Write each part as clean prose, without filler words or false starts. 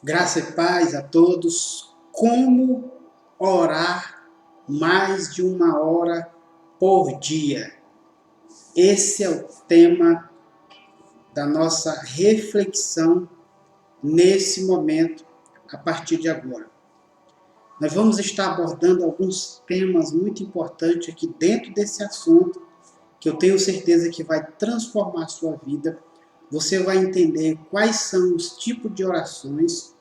Graça e paz a todos. Como orar mais de 1 hora por dia? Esse é o tema da nossa reflexão nesse momento, a partir de agora. Nós vamos estar abordando alguns temas muito importantes aqui dentro desse assunto, que eu tenho certeza que vai transformar a sua vida. Você vai entender quais são os tipos de orações,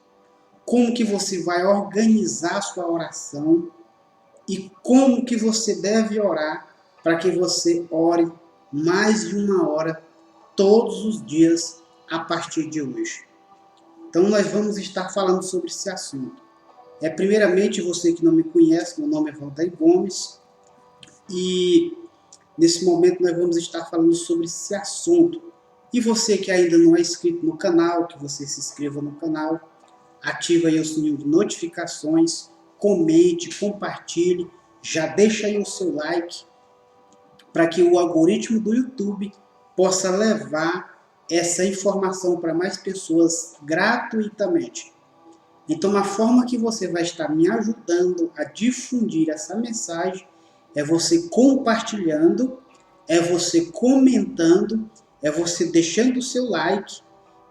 como que você vai organizar a sua oração e como que você deve orar para que você ore mais de 1 hora todos os dias a partir de hoje. Então nós vamos estar falando sobre esse assunto. Primeiramente, você que não me conhece, meu nome é Valdair Gomes e nesse momento nós vamos estar falando sobre esse assunto. E você que ainda não é inscrito no canal, que você se inscreva no canal, ativa aí o sininho de notificações, comente, compartilhe, já deixa aí o seu like para que o algoritmo do YouTube possa levar essa informação para mais pessoas gratuitamente. Então, a forma que você vai estar me ajudando a difundir essa mensagem é você compartilhando, é você comentando, é você deixando o seu like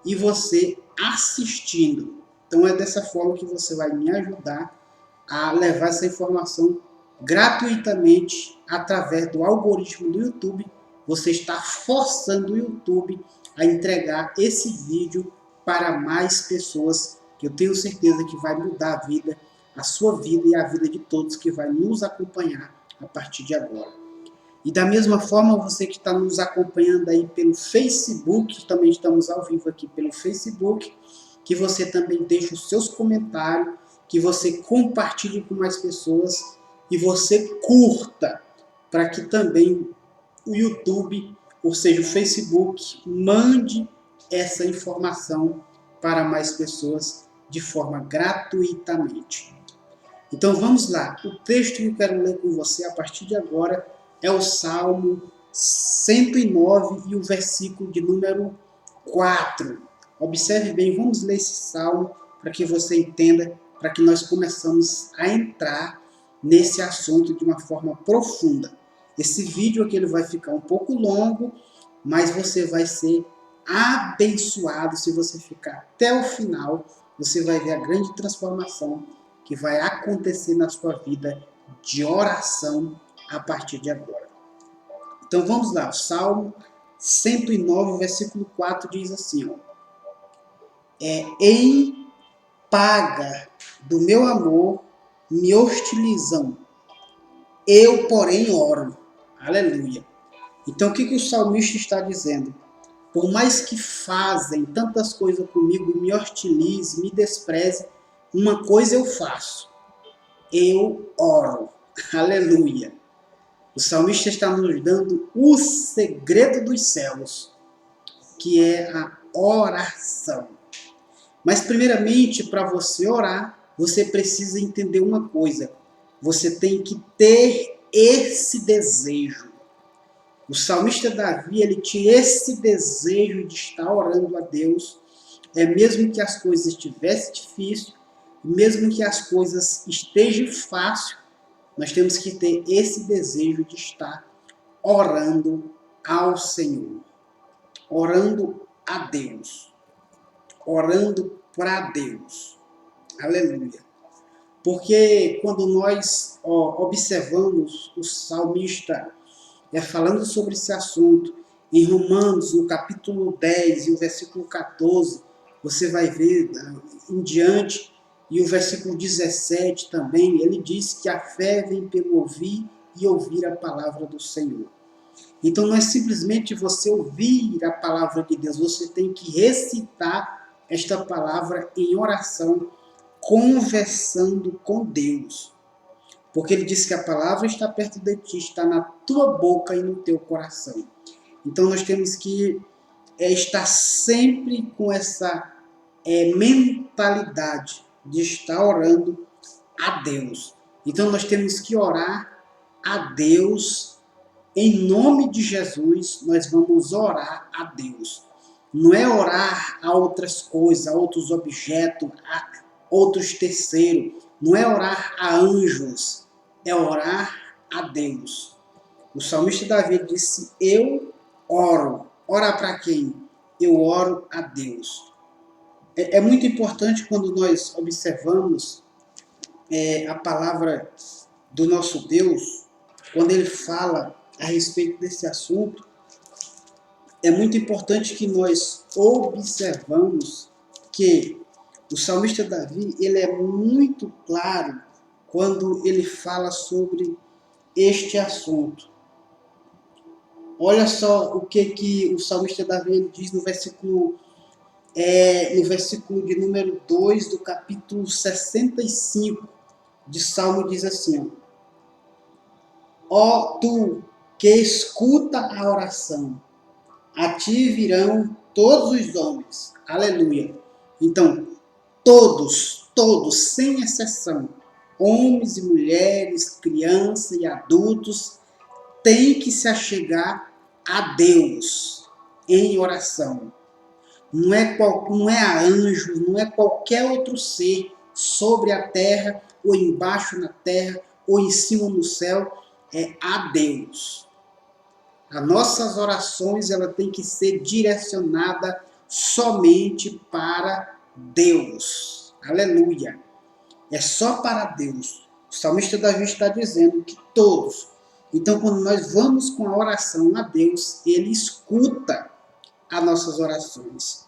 e você assistindo. Então é dessa forma que você vai me ajudar a levar essa informação gratuitamente através do algoritmo do YouTube. Você está forçando o YouTube a entregar esse vídeo para mais pessoas, que eu tenho certeza que vai mudar a vida, a sua vida e a vida de todos que vai nos acompanhar a partir de agora. E da mesma forma, você que está nos acompanhando aí pelo Facebook, também estamos ao vivo aqui pelo Facebook, que você também deixe os seus comentários, que você compartilhe com mais pessoas e você curta, para que também o YouTube, ou seja, o Facebook, mande essa informação para mais pessoas de forma gratuitamente. Então vamos lá, o texto que eu quero ler com você a partir de agora é o Salmo 109 e o versículo de número 4. Observe bem, vamos ler esse salmo para que você entenda, para que nós começamos a entrar nesse assunto de uma forma profunda. Esse vídeo aqui ele vai ficar um pouco longo, mas você vai ser abençoado se você ficar até o final. Você vai ver a grande transformação que vai acontecer na sua vida de oração a partir de agora. Então vamos lá, o Salmo 109, versículo 4 diz assim, em paga do meu amor me hostilizam, eu porém oro. Aleluia. Então o que o salmista está dizendo? Por mais que fazem tantas coisas comigo, me hostilizem, me desprezem, uma coisa eu faço, eu oro. Aleluia. O salmista está nos dando o segredo dos céus, que é a oração. Mas primeiramente, para você orar, você precisa entender uma coisa. Você tem que ter esse desejo. O salmista Davi, ele tinha esse desejo de estar orando a Deus, mesmo que as coisas estivessem difíceis, mesmo que as coisas estejam fáceis, nós temos que ter esse desejo de estar orando ao Senhor, orando a Deus, orando para Deus. Aleluia. Porque quando nós observamos o salmista falando sobre esse assunto, em Romanos, no capítulo 10 e o versículo 14, você vai ver em diante, e o versículo 17 também, ele diz que a fé vem pelo ouvir e ouvir a palavra do Senhor. Então não é simplesmente você ouvir a palavra de Deus, você tem que recitar esta palavra em oração, conversando com Deus. Porque ele diz que a palavra está perto de ti, está na tua boca e no teu coração. Então nós temos que estar sempre com essa mentalidade de estar orando a Deus. Então nós temos que orar a Deus, em nome de Jesus, nós vamos orar a Deus. não é orar a outras coisas, a outros objetos, a outros terceiros, não é orar a anjos, é orar a Deus. O salmista Davi disse: eu oro. Ora para quem? Eu oro a Deus. É muito importante quando nós observamos a palavra do nosso Deus, quando ele fala a respeito desse assunto, é muito importante que nós observamos que o salmista Davi, ele é muito claro quando ele fala sobre este assunto. Olha só o que o salmista Davi diz no versículo de número 2 do capítulo 65 de Salmo, diz assim: ó tu que escuta a oração, a ti virão todos os homens. Aleluia. Então, todos, sem exceção, homens e mulheres, crianças e adultos, têm que se achegar a Deus em oração. Não é a anjos, não é qualquer outro ser sobre a terra, ou embaixo na terra, ou em cima no céu, é a Deus. As nossas orações ela tem que ser direcionada somente para Deus. Aleluia. É só para Deus. O salmista Davi está dizendo que todos. Então, quando nós vamos com a oração a Deus, ele escuta as nossas orações.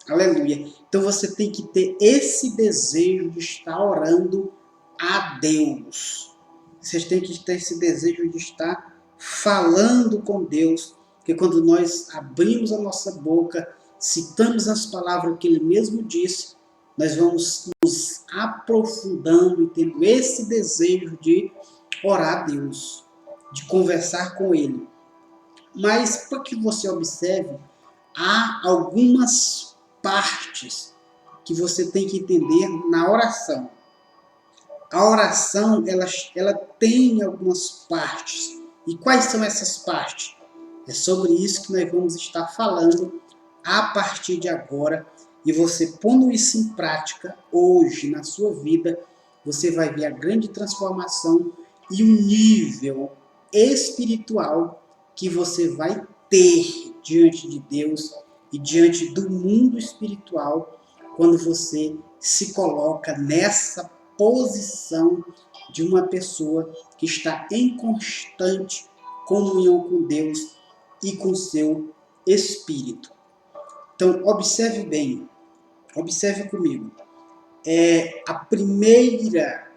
Aleluia. Então você tem que ter esse desejo de estar orando a Deus. Vocês têm que ter esse desejo de estar falando com Deus, porque quando nós abrimos a nossa boca, citamos as palavras que Ele mesmo disse, nós vamos nos aprofundando e tendo esse desejo de orar a Deus, de conversar com Ele. Mas, para que você observe, há algumas partes que você tem que entender na oração. A oração, ela tem algumas partes. E quais são essas partes? É sobre isso que nós vamos estar falando a partir de agora. E você pondo isso em prática hoje na sua vida, você vai ver a grande transformação e o nível espiritual que você vai ter diante de Deus e diante do mundo espiritual quando você se coloca nessa posição de uma pessoa que está em constante comunhão com Deus e com seu espírito. Então, observe bem, observe comigo. A primeira,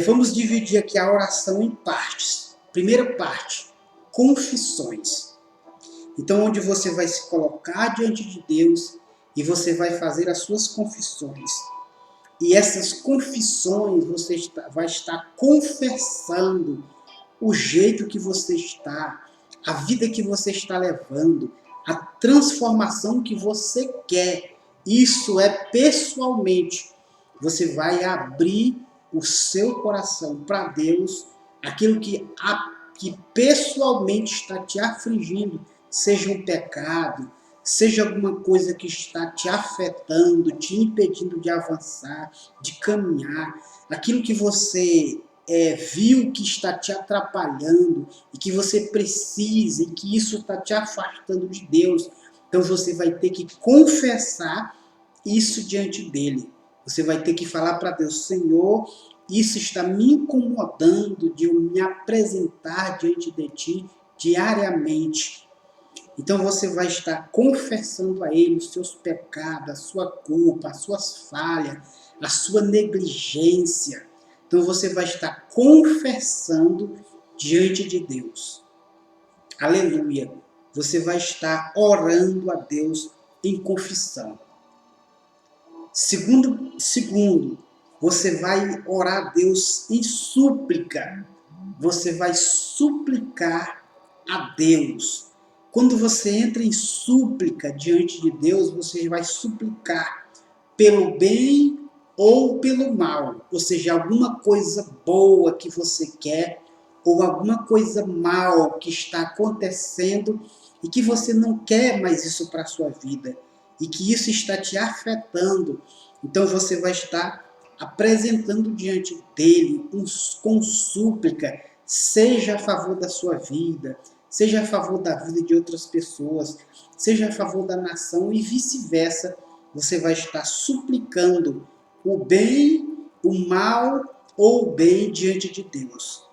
vamos dividir aqui a oração em partes. Primeira parte, confissões. Então, onde você vai se colocar diante de Deus e você vai fazer as suas confissões. E essas confissões você vai estar confessando o jeito que você está, a vida que você está levando, a transformação que você quer. Isso é pessoalmente. Você vai abrir o seu coração para Deus, aquilo que pessoalmente está te afligindo, seja um pecado, seja alguma coisa que está te afetando, te impedindo de avançar, de caminhar, aquilo que você viu que está te atrapalhando e que você precisa e que isso está te afastando de Deus. Então você vai ter que confessar isso diante dele. Você vai ter que falar para Deus: Senhor, isso está me incomodando de eu me apresentar diante de ti diariamente. Então você vai estar confessando a Ele os seus pecados, a sua culpa, as suas falhas, a sua negligência. Então você vai estar confessando diante de Deus. Aleluia. Você vai estar orando a Deus em confissão. Segundo, você vai orar a Deus em súplica. Você vai suplicar a Deus. Quando você entra em súplica diante de Deus, você vai suplicar pelo bem ou pelo mal. Ou seja, alguma coisa boa que você quer ou alguma coisa mal que está acontecendo e que você não quer mais isso para a sua vida e que isso está te afetando, então você vai estar apresentando diante dele com súplica, seja a favor da sua vida, seja a favor da vida de outras pessoas, seja a favor da nação e vice-versa. Você vai estar suplicando o bem, o mal ou o bem diante de Deus.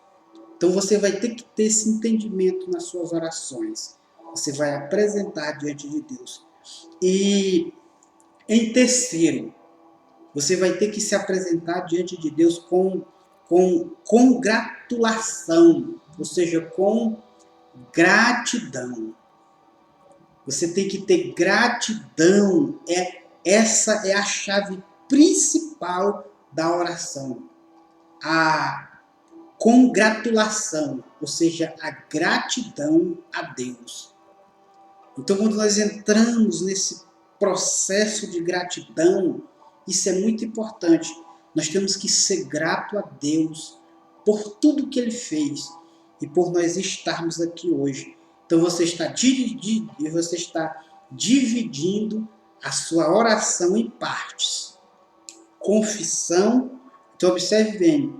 Então você vai ter que ter esse entendimento nas suas orações. Você vai apresentar diante de Deus. E em terceiro, você vai ter que se apresentar diante de Deus com congratulação, ou seja, com gratidão. Você tem que ter gratidão. Essa é a chave principal da oração. A congratulação, ou seja, a gratidão a Deus. Então, quando nós entramos nesse processo de gratidão, isso é muito importante. Nós temos que ser grato a Deus por tudo que Ele fez e por nós estarmos aqui hoje. Então, você está dividindo a sua oração em partes. Confissão. Então, observe bem.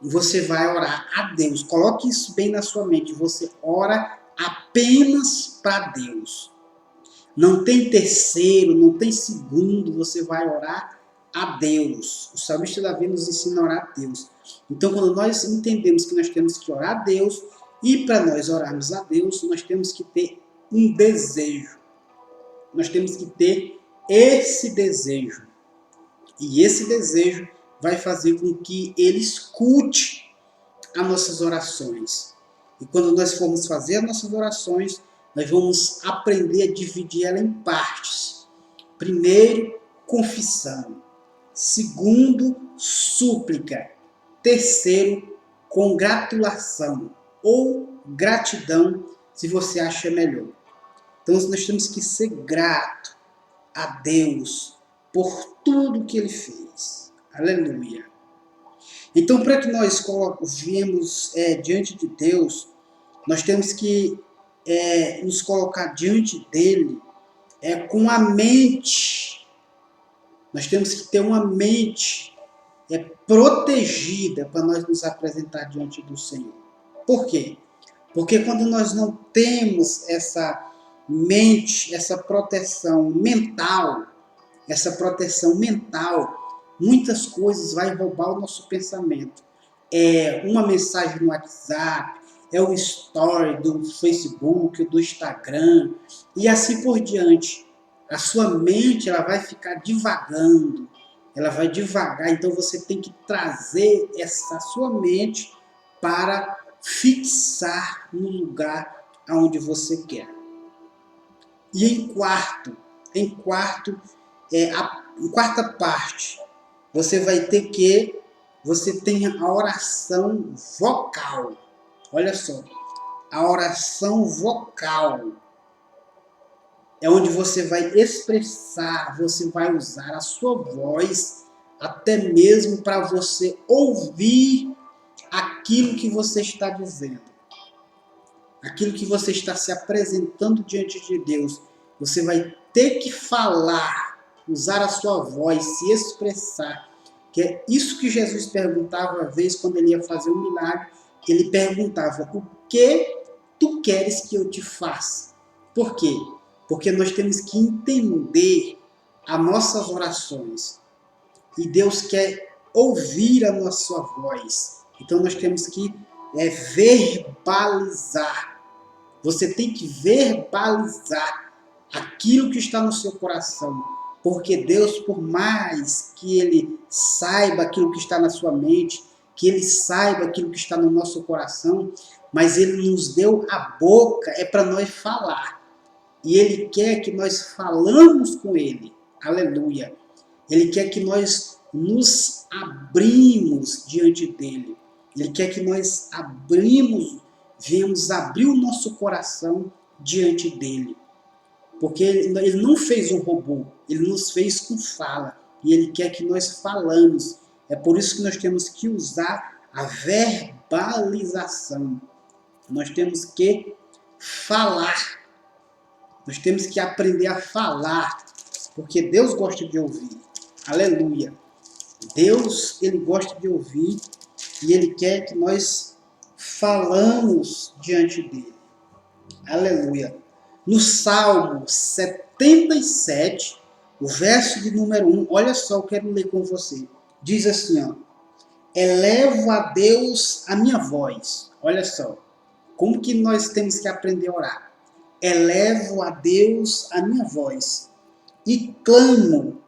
Você vai orar a Deus. Coloque isso bem na sua mente. Você ora apenas para Deus. Não tem terceiro, não tem segundo. Você vai orar a Deus. O salmista Davi nos ensina a orar a Deus. Então, quando nós entendemos que nós temos que orar a Deus, e para nós orarmos a Deus, nós temos que ter um desejo. Nós temos que ter esse desejo. E esse desejo vai fazer com que Ele escute as nossas orações. E quando nós formos fazer as nossas orações, nós vamos aprender a dividir ela em partes. Primeiro, confissão. Segundo, súplica. Terceiro, congratulação ou gratidão, se você acha melhor. Então nós temos que ser grato a Deus por tudo que Ele fez. Aleluia. Então, para que nós viemos diante de Deus, nós temos que nos colocar diante dele com a mente. Nós temos que ter uma mente protegida para nós nos apresentar diante do Senhor. Por quê? Porque quando nós não temos essa mente, essa proteção mental, muitas coisas vai roubar o nosso pensamento. Uma mensagem no WhatsApp, o story do Facebook, do Instagram, e assim por diante. A sua mente ela vai ficar divagando, ela vai devagar, então você tem que trazer essa sua mente para fixar no lugar aonde você quer. E em quarta parte, você vai ter que você tem a oração vocal. Olha só, a oração vocal é onde você vai expressar, você vai usar a sua voz, até mesmo para você ouvir aquilo que você está dizendo. Aquilo que você está se apresentando diante de Deus. Você vai ter que falar, usar a sua voz, se expressar. Que é isso que Jesus perguntava uma vez quando ele ia fazer um milagre. Ele perguntava, o que tu queres que eu te faça? Por quê? Porque nós temos que entender as nossas orações. E Deus quer ouvir a nossa voz. Então nós temos que verbalizar. Você tem que verbalizar aquilo que está no seu coração. Porque Deus, por mais que Ele saiba aquilo que está na sua mente, que Ele saiba aquilo que está no nosso coração, mas Ele nos deu a boca, para nós falar. E Ele quer que nós falamos com Ele. Aleluia. Ele quer que nós nos abrimos diante dEle. Ele quer que nós viemos abrir o nosso coração diante dEle. Porque Ele não fez um robô, Ele nos fez com fala. E Ele quer que nós falamos. É por isso que nós temos que usar a verbalização. Nós temos que falar. Nós temos que aprender a falar, porque Deus gosta de ouvir. Aleluia. Deus, Ele gosta de ouvir e Ele quer que nós falamos diante dEle. Aleluia. No Salmo 77, o verso de número 1, olha só, eu quero ler com você. Diz assim, ó. Elevo a Deus a minha voz. Olha só. Como que nós temos que aprender a orar? Elevo a Deus a minha voz e clamo.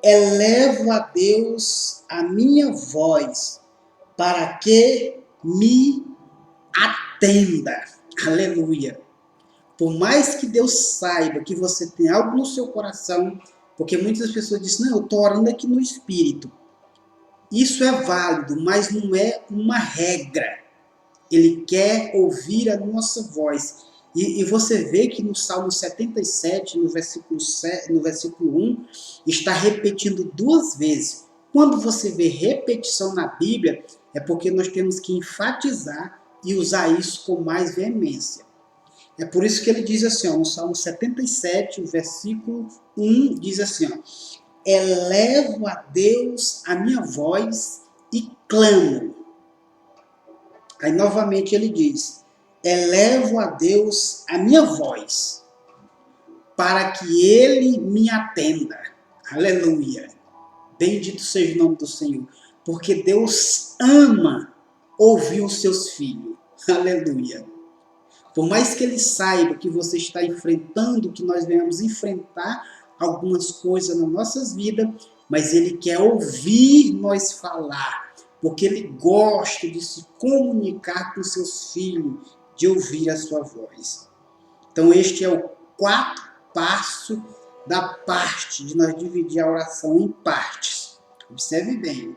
Elevo a Deus a minha voz para que me atenda. Aleluia. Por mais que Deus saiba que você tem algo no seu coração, porque muitas pessoas dizem, não, eu estou orando aqui no Espírito. Isso é válido, mas não é uma regra. Ele quer ouvir a nossa voz. E você vê que no Salmo 77, no versículo 1, está repetindo 2 vezes. Quando você vê repetição na Bíblia, é porque nós temos que enfatizar e usar isso com mais veemência. É por isso que ele diz assim, ó, no Salmo 77, o versículo 1, diz assim, ó, elevo a Deus a minha voz e clamo. Aí novamente ele diz, elevo a Deus a minha voz, para que Ele me atenda. Aleluia. Bendito seja o nome do Senhor. Porque Deus ama ouvir os seus filhos. Aleluia. Por mais que Ele saiba que você está enfrentando, que nós venhamos enfrentar algumas coisas nas nossas vidas, mas Ele quer ouvir nós falar. Porque Ele gosta de se comunicar com seus filhos, de ouvir a sua voz. Então este é o 4º passo da parte, de nós dividir a oração em partes. Observe bem.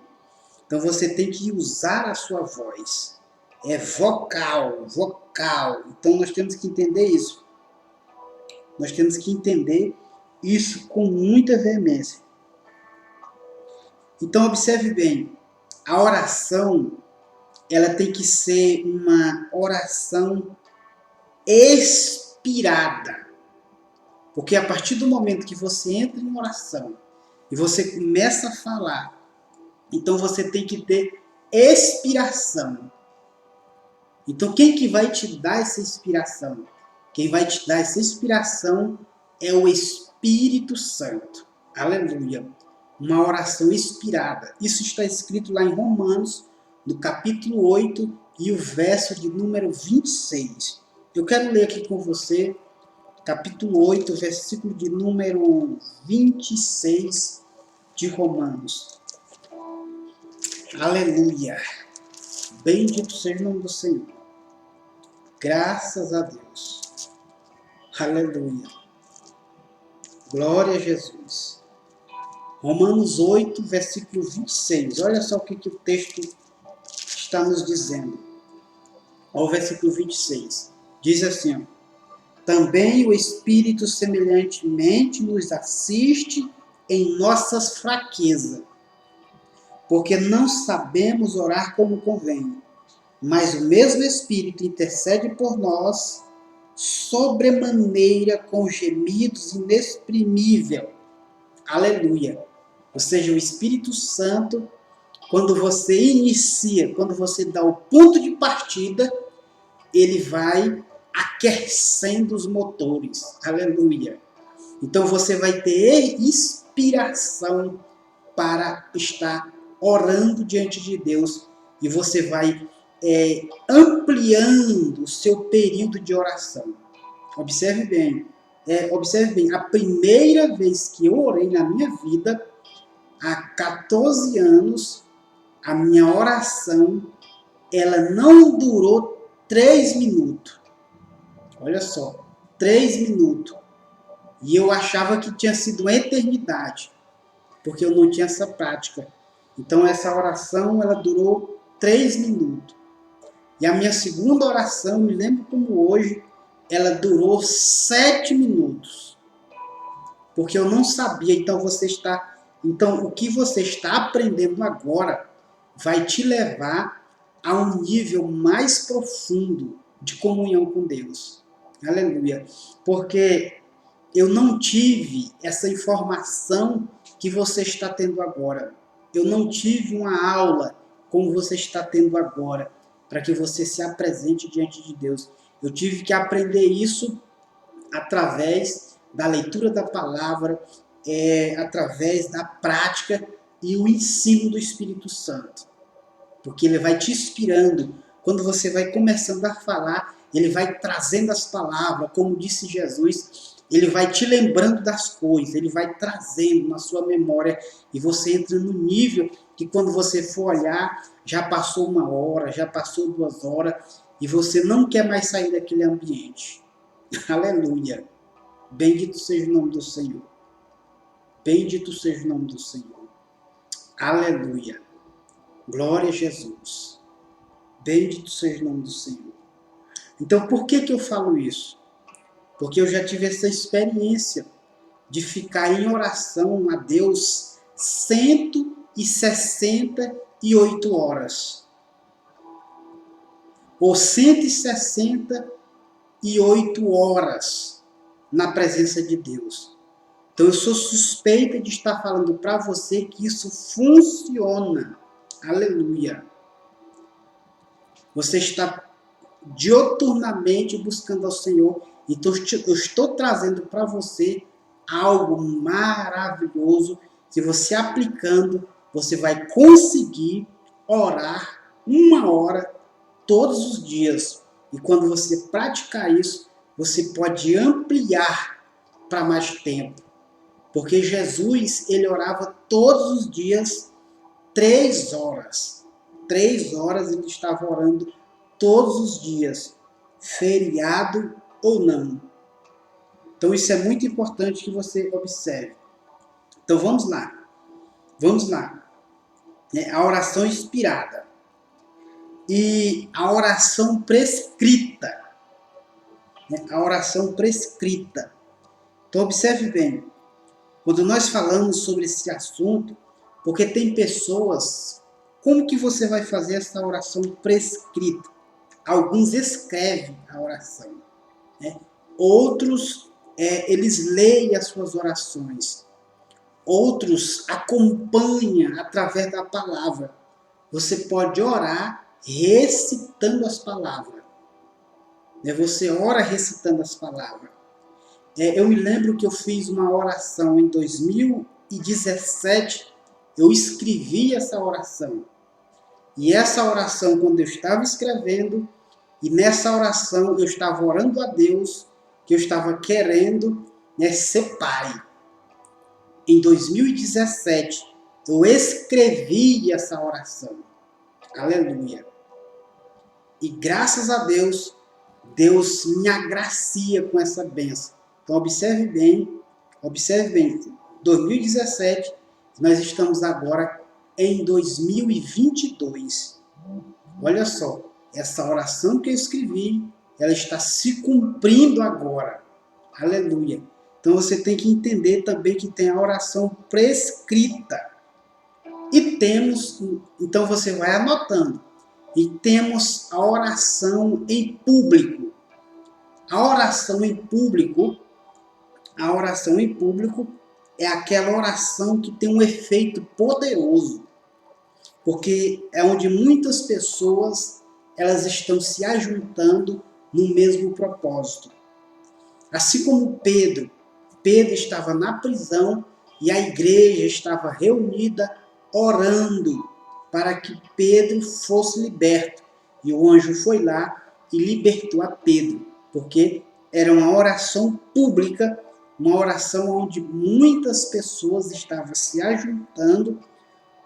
Então você tem que usar a sua voz. É vocal. Então nós temos que entender isso. Nós temos que entender isso com muita veemência. Então observe bem. A oração, ela tem que ser uma oração inspirada. Porque a partir do momento que você entra em oração e você começa a falar, então você tem que ter inspiração. Então quem que vai te dar essa inspiração? Quem vai te dar essa inspiração é o Espírito Santo. Aleluia. Uma oração inspirada. Isso está escrito lá em Romanos, no capítulo 8 e o verso de número 26. Eu quero ler aqui com você, capítulo 8, versículo de número 26 de Romanos. Aleluia. Bendito seja o nome do Senhor. Graças a Deus. Aleluia. Glória a Jesus. Romanos 8, versículo 26. Olha só o que o texto está nos dizendo. Ao versículo 26. Diz assim, ó, também o Espírito semelhantemente nos assiste em nossas fraquezas, porque não sabemos orar como convém, mas o mesmo Espírito intercede por nós sobremaneira com gemidos inexprimíveis. Aleluia. Ou seja, o Espírito Santo, quando você inicia, quando você dá o ponto de partida, ele vai aquecendo os motores. Aleluia. Então você vai ter inspiração para estar orando diante de Deus e você vai ampliando o seu período de oração. Observe bem. A primeira vez que eu orei na minha vida, há 14 anos, a minha oração, ela não durou 3 minutos. Olha só, 3 minutos. E eu achava que tinha sido uma eternidade, porque eu não tinha essa prática. Então essa oração, ela durou 3 minutos. E a minha segunda oração, me lembro como hoje, ela durou 7 minutos. Porque eu não sabia, então o que você está aprendendo agora vai te levar a um nível mais profundo de comunhão com Deus. Aleluia. Porque eu não tive essa informação que você está tendo agora. Eu não tive uma aula como você está tendo agora, para que você se apresente diante de Deus. Eu tive que aprender isso através da leitura da palavra, através da prática e o ensino do Espírito Santo. Porque ele vai te inspirando. Quando você vai começando a falar, ele vai trazendo as palavras, como disse Jesus, ele vai te lembrando das coisas, ele vai trazendo na sua memória, e você entra no nível que quando você for olhar, já passou 1 hora, já passou 2 horas, e você não quer mais sair daquele ambiente. Aleluia. Bendito seja o nome do Senhor. Bendito seja o nome do Senhor. Aleluia. Glória a Jesus. Bendito seja o nome do Senhor. Então, por que eu falo isso? Porque eu já tive essa experiência de ficar em oração a Deus 168 horas. Ou 168 horas na presença de Deus. Então, eu sou suspeita de estar falando para você que isso funciona. Aleluia. Você está dioturnamente buscando ao Senhor. Então eu estou trazendo para você algo maravilhoso. Se você aplicando, você vai conseguir orar 1 hora todos os dias. E quando você praticar isso, você pode ampliar para mais tempo. Porque Jesus, ele orava todos os dias 3 horas. 3 horas ele estava orando todos os dias, feriado ou não. Então isso é muito importante que você observe. Então vamos lá. Vamos lá. A oração inspirada. E a oração prescrita. A oração prescrita. Então observe bem. Quando nós falamos sobre esse assunto, porque tem pessoas, como que você vai fazer essa oração prescrita? Alguns escrevem a oração, né? Outros, eles leem as suas orações. Outros acompanham através da palavra. Você pode orar recitando as palavras. Você ora recitando as palavras. Eu me lembro que eu fiz uma oração em 2017, eu escrevi essa oração. E essa oração, quando eu estava escrevendo, e nessa oração eu estava orando a Deus, que eu estava querendo ser pai. Em 2017, eu escrevi essa oração. Aleluia. E graças a Deus, Deus me agracia com essa bênção. Então observe bem, 2017, nós estamos agora em 2022. Olha só, essa oração que eu escrevi, ela está se cumprindo agora. Aleluia. Então você tem que entender também que tem a oração prescrita. E temos, então você vai anotando, e temos a oração em público. A oração em público é aquela oração que tem um efeito poderoso, porque é onde muitas pessoas elas estão se ajuntando no mesmo propósito. Assim como Pedro estava na prisão e a igreja estava reunida orando para que Pedro fosse liberto. E o anjo foi lá e libertou a Pedro, porque era uma oração pública, uma oração onde muitas pessoas estavam se ajuntando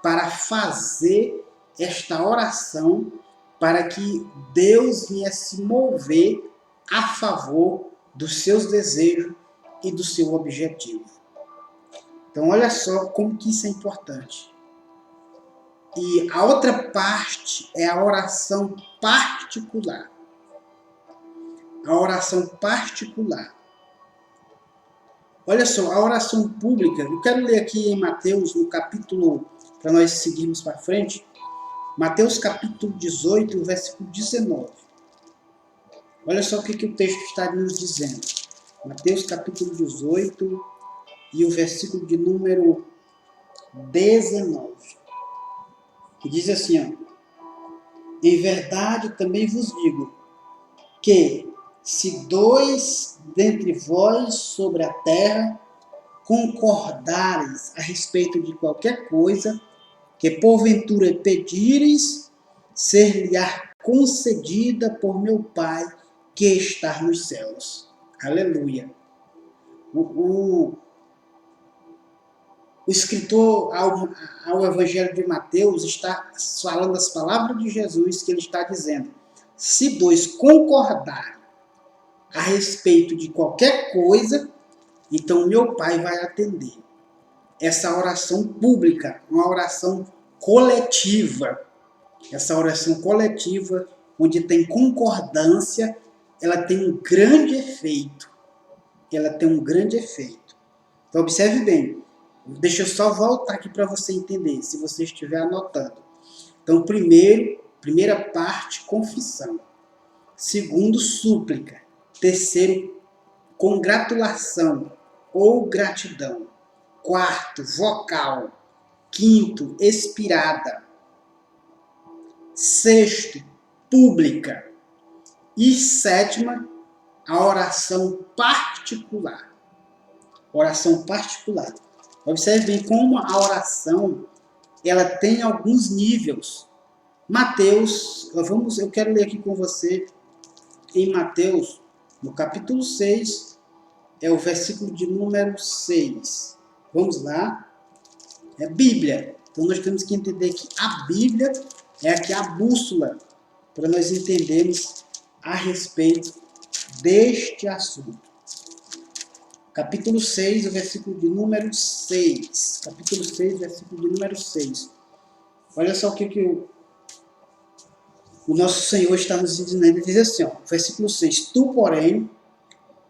para fazer esta oração, para que Deus viesse mover a favor dos seus desejos e do seu objetivo. Então olha só como que isso é importante. E a outra parte é a oração particular. A oração particular. Olha só, a oração pública, eu quero ler aqui em Mateus, no capítulo, para nós seguirmos para frente, Mateus capítulo 18, versículo 19. Olha só o que o texto está nos dizendo. Mateus capítulo 18 e o versículo de número 19. Que diz assim, ó, em verdade também vos digo, que se dois dentre vós sobre a terra concordares a respeito de qualquer coisa, que porventura pedires, ser-lhe-á concedida por meu Pai que está nos céus. Aleluia. O escritor ao Evangelho de Mateus está falando as palavras de Jesus, que ele está dizendo: se dois concordarem a respeito de qualquer coisa, então meu Pai vai atender. Essa oração pública, uma oração coletiva. Essa oração coletiva, onde tem concordância, ela tem um grande efeito. Ela tem um grande efeito. Então observe bem. Deixa eu só voltar aqui para você entender, se você estiver anotando. Então, primeira parte, confissão. Segundo, súplica. Terceiro, congratulação ou gratidão. Quarto, vocal. Quinto, expirada. Sexto, pública. E sétima, a oração particular. Oração particular. Observe bem como a oração ela tem alguns níveis. Mateus, eu quero ler aqui com você em Mateus, no capítulo 6, é o versículo de número 6. Vamos lá. É Bíblia. Então nós temos que entender que a Bíblia é aqui a bússola para nós entendermos a respeito deste assunto. Capítulo 6, o versículo de número 6. Capítulo 6, versículo de número 6. Olha só o que o nosso Senhor está nos dizendo. Ele diz assim, ó, versículo 6. Tu, porém,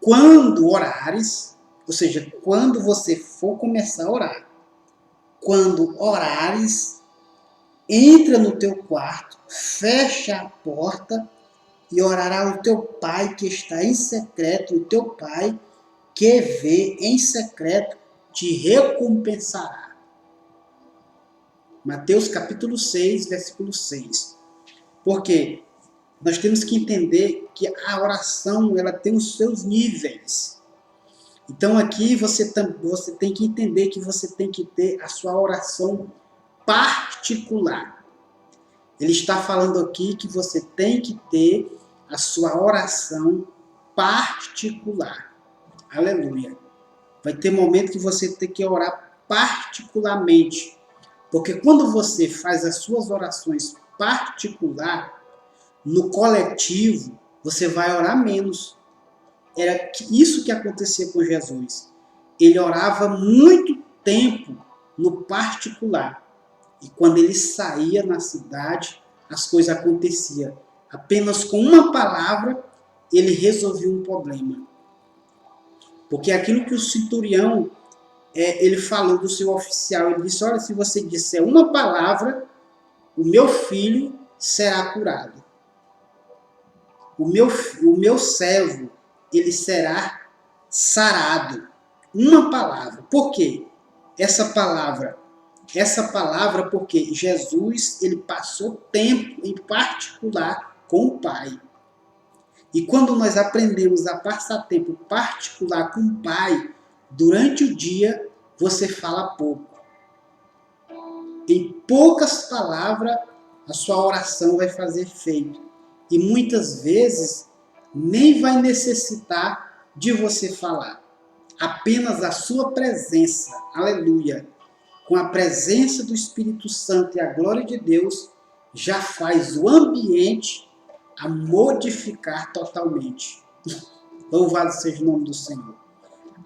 quando orares, ou seja, quando você for começar a orar, quando orares, entra no teu quarto, fecha a porta e orará o teu Pai que está em secreto, e o teu Pai que vê em secreto te recompensará. Mateus capítulo 6, versículo 6. Porque nós temos que entender que a oração ela tem os seus níveis. Então aqui você tem que entender que você tem que ter a sua oração particular. Ele está falando aqui que você tem que ter a sua oração particular. Aleluia. Vai ter momento que você tem que orar particularmente. Porque quando você faz as suas orações particular, no coletivo, você vai orar menos. Era isso que acontecia com Jesus. Ele orava muito tempo no particular. E quando ele saía na cidade, as coisas aconteciam. Apenas com uma palavra, ele resolvia um problema. Porque aquilo que o centurião, ele falou do seu oficial, ele disse, olha, se você disser uma palavra, o meu filho será curado. O meu servo, ele será sarado. Uma palavra. Por quê? Essa palavra porque Jesus, ele passou tempo em particular com o Pai. E quando nós aprendemos a passar tempo particular com o Pai, durante o dia, você fala pouco. Em poucas palavras, a sua oração vai fazer efeito. E muitas vezes, nem vai necessitar de você falar. Apenas a sua presença, aleluia, com a presença do Espírito Santo e a glória de Deus, já faz o ambiente a modificar totalmente. Louvado seja o nome do Senhor.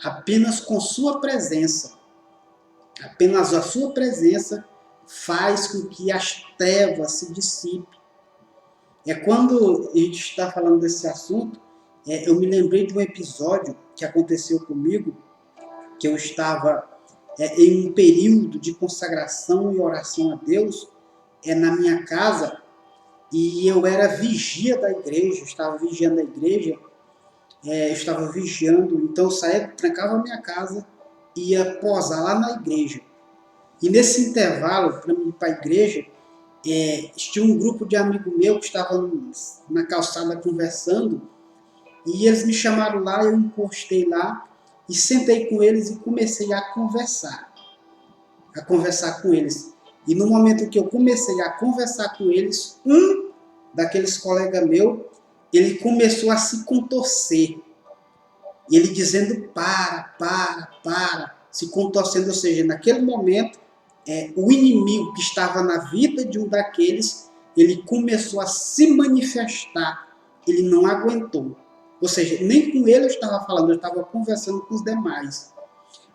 Apenas com sua presença, apenas a sua presença faz com que as trevas se dissipem. Quando a gente está falando desse assunto, eu me lembrei de um episódio que aconteceu comigo, que eu estava em um período de consagração e oração a Deus, na minha casa, e eu era vigia da igreja, eu estava vigiando a igreja, eu estava vigiando, então eu saía, trancava a minha casa e ia posar lá na igreja. E nesse intervalo, para mim ir para a igreja, tinha um grupo de amigos meus que estavam na calçada conversando, e eles me chamaram lá, eu encostei lá e sentei com eles e comecei a conversar com eles. E no momento que eu comecei a conversar com eles, um daqueles colegas meus, ele começou a se contorcer. Ele dizendo para, se contorcendo, ou seja, naquele momento, o inimigo que estava na vida de um daqueles, ele começou a se manifestar, ele não aguentou. Ou seja, nem com ele eu estava falando, eu estava conversando com os demais.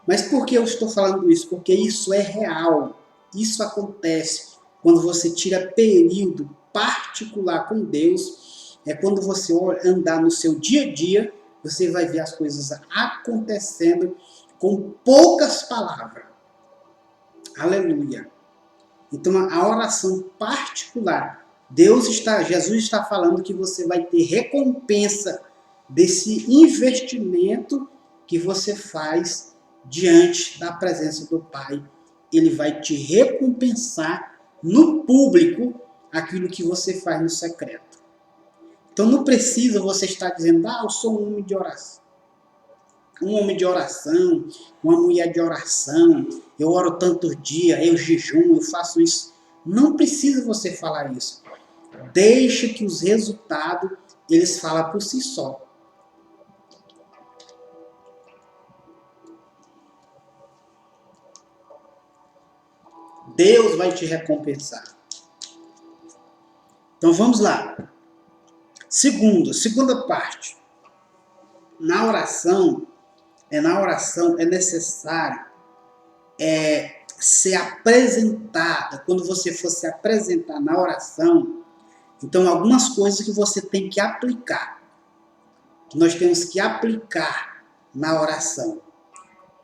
Mas por que eu estou falando isso? Porque isso é real, isso acontece quando você tira período particular com Deus, é quando você andar no seu dia a dia, você vai ver as coisas acontecendo com poucas palavras. Aleluia. Então a oração particular, Jesus está falando que você vai ter recompensa desse investimento que você faz diante da presença do Pai. Ele vai te recompensar no público aquilo que você faz no secreto. Então não precisa você estar dizendo, eu sou um homem de oração. Um homem de oração, uma mulher de oração, eu oro tantos dias, eu jejum, eu faço isso. Não precisa você falar isso. Deixa que os resultados, eles falam por si só. Deus vai te recompensar. Então vamos lá. Segunda parte. Na oração é necessário ser apresentada. Quando você for se apresentar na oração, então algumas coisas que você tem que aplicar. Que nós temos que aplicar na oração.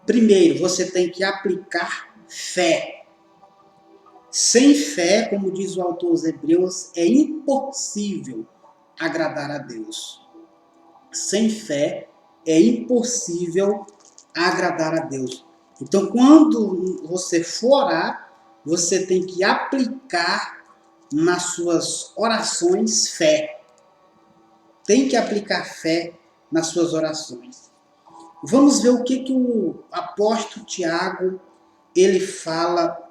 Primeiro, você tem que aplicar fé. Sem fé, como diz o autor aos Hebreus, é impossível agradar a Deus. Sem fé, é impossível agradar a Deus. Então, quando você for orar, você tem que aplicar nas suas orações fé. Tem que aplicar fé nas suas orações. Vamos ver o que o apóstolo Tiago ele fala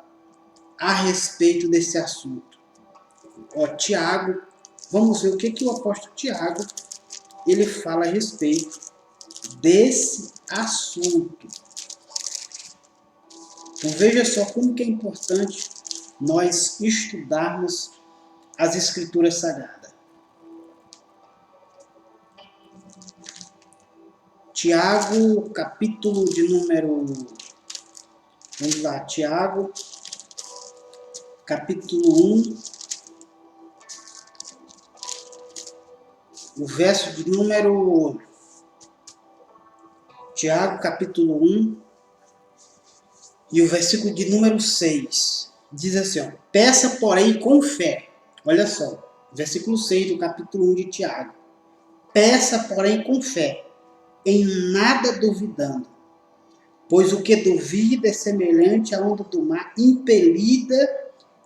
a respeito desse assunto. Tiago, vamos ver o que o apóstolo Tiago ele fala a respeito desse assunto. Então veja só como que é importante nós estudarmos as Escrituras Sagradas. Tiago, capítulo de número... Vamos lá, Tiago, capítulo 1, o verso de número... Tiago, capítulo 1, e o versículo de número 6. Diz assim, peça, porém, com fé. Olha só, versículo 6 do capítulo 1 de Tiago. Peça, porém, com fé, em nada duvidando. Pois o que duvida é semelhante à onda do mar, impelida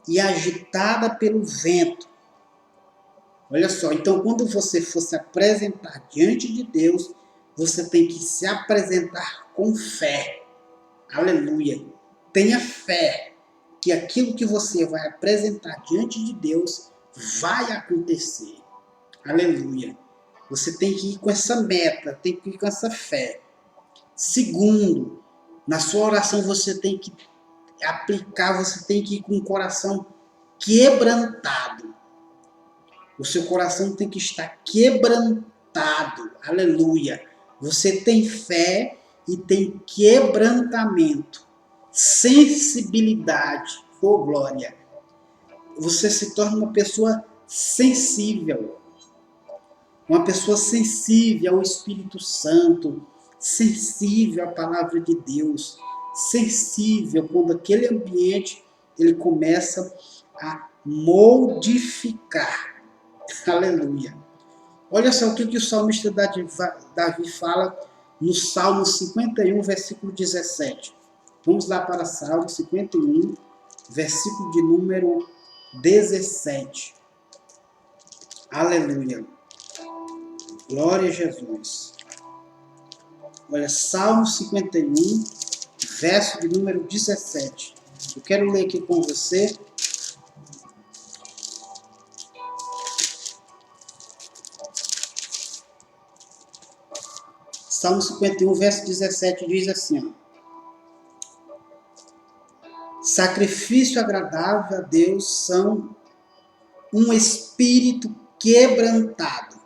e agitada pelo vento. Olha só, então quando você for se apresentar diante de Deus, você tem que se apresentar com fé. Aleluia. Tenha fé que aquilo que você vai apresentar diante de Deus vai acontecer. Aleluia. Você tem que ir com essa meta, tem que ir com essa fé. Segundo, na sua oração você tem que aplicar, você tem que ir com o coração quebrantado. O seu coração tem que estar quebrantado. Aleluia. Você tem fé e tem quebrantamento, sensibilidade, glória. Você se torna uma pessoa sensível. Uma pessoa sensível ao Espírito Santo, sensível à palavra de Deus, sensível quando aquele ambiente ele começa a modificar. Aleluia. Olha só o que o salmista Davi fala no Salmo 51, versículo 17. Vamos lá para Salmo 51, versículo de número 17. Aleluia. Glória a Jesus. Olha, Salmo 51, verso de número 17. Eu quero ler aqui com você. Salmo 51, verso 17 diz assim, ó. Sacrifício agradável a Deus são um espírito quebrantado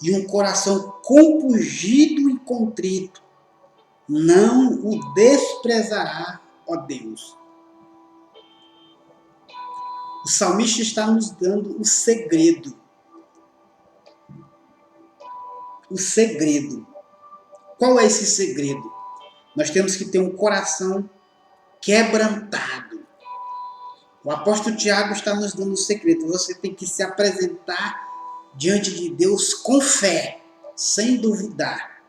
e um coração compungido e contrito. Não o desprezará, ó Deus. O salmista está nos dando o segredo. O segredo. Qual é esse segredo? Nós temos que ter um coração quebrantado. O apóstolo Tiago está nos dando o segredo. Você tem que se apresentar diante de Deus com fé, sem duvidar.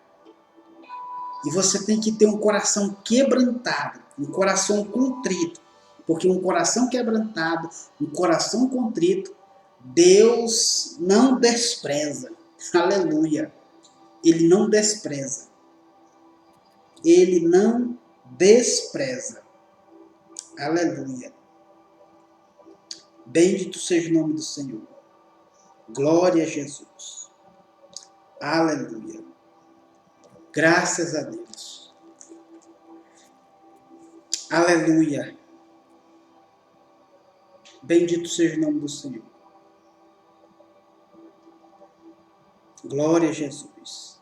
E você tem que ter um coração quebrantado, um coração contrito. Porque um coração quebrantado, um coração contrito, Deus não despreza. Aleluia. Ele não despreza. Ele não despreza. Aleluia. Bendito seja o nome do Senhor. Glória a Jesus. Aleluia. Graças a Deus. Aleluia. Bendito seja o nome do Senhor. Glória a Jesus.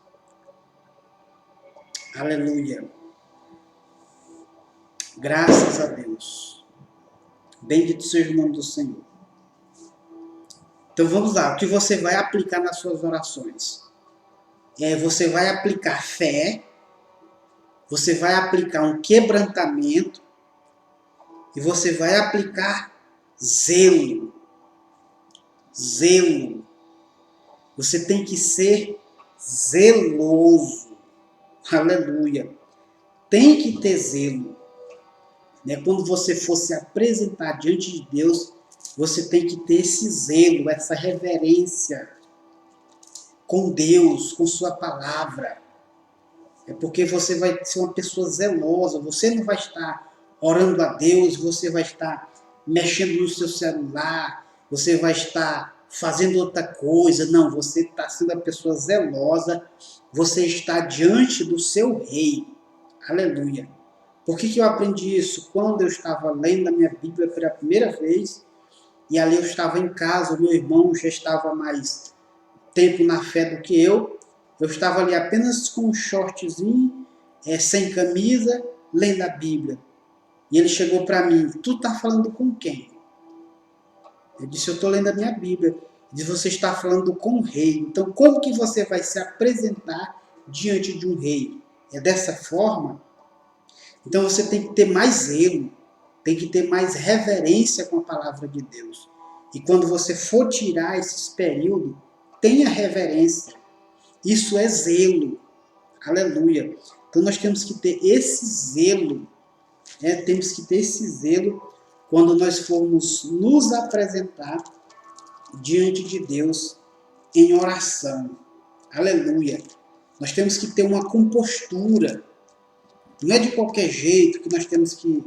Aleluia. Graças a Deus. Bendito seja o nome do Senhor. Então vamos lá, o que você vai aplicar nas suas orações? Você vai aplicar fé, você vai aplicar um quebrantamento e você vai aplicar zelo. Zelo. Você tem que ser zeloso. Aleluia. Tem que ter zelo. Quando você for se apresentar diante de Deus, você tem que ter esse zelo, essa reverência com Deus, com sua palavra. É porque você vai ser uma pessoa zelosa, você não vai estar orando a Deus, você vai estar mexendo no seu celular, você vai estar fazendo outra coisa. Não, você está sendo a pessoa zelosa, você está diante do seu rei. Aleluia. Por que eu aprendi isso? Quando eu estava lendo a minha Bíblia pela primeira vez, e ali eu estava em casa, o meu irmão já estava mais tempo na fé do que eu estava ali apenas com um shortzinho, sem camisa, lendo a Bíblia. E ele chegou para mim, tu está falando com quem? Eu disse, eu estou lendo a minha Bíblia. Ele disse, você está falando com o rei. Então, como que você vai se apresentar diante de um rei? É dessa forma? Então, você tem que ter mais zelo, tem que ter mais reverência com a palavra de Deus. E quando você for tirar esses períodos, tenha reverência. Isso é zelo. Aleluia. Então, nós temos que ter esse zelo. Temos que ter esse zelo quando nós formos nos apresentar diante de Deus em oração. Aleluia. Nós temos que ter uma compostura. Não é de qualquer jeito que nós temos que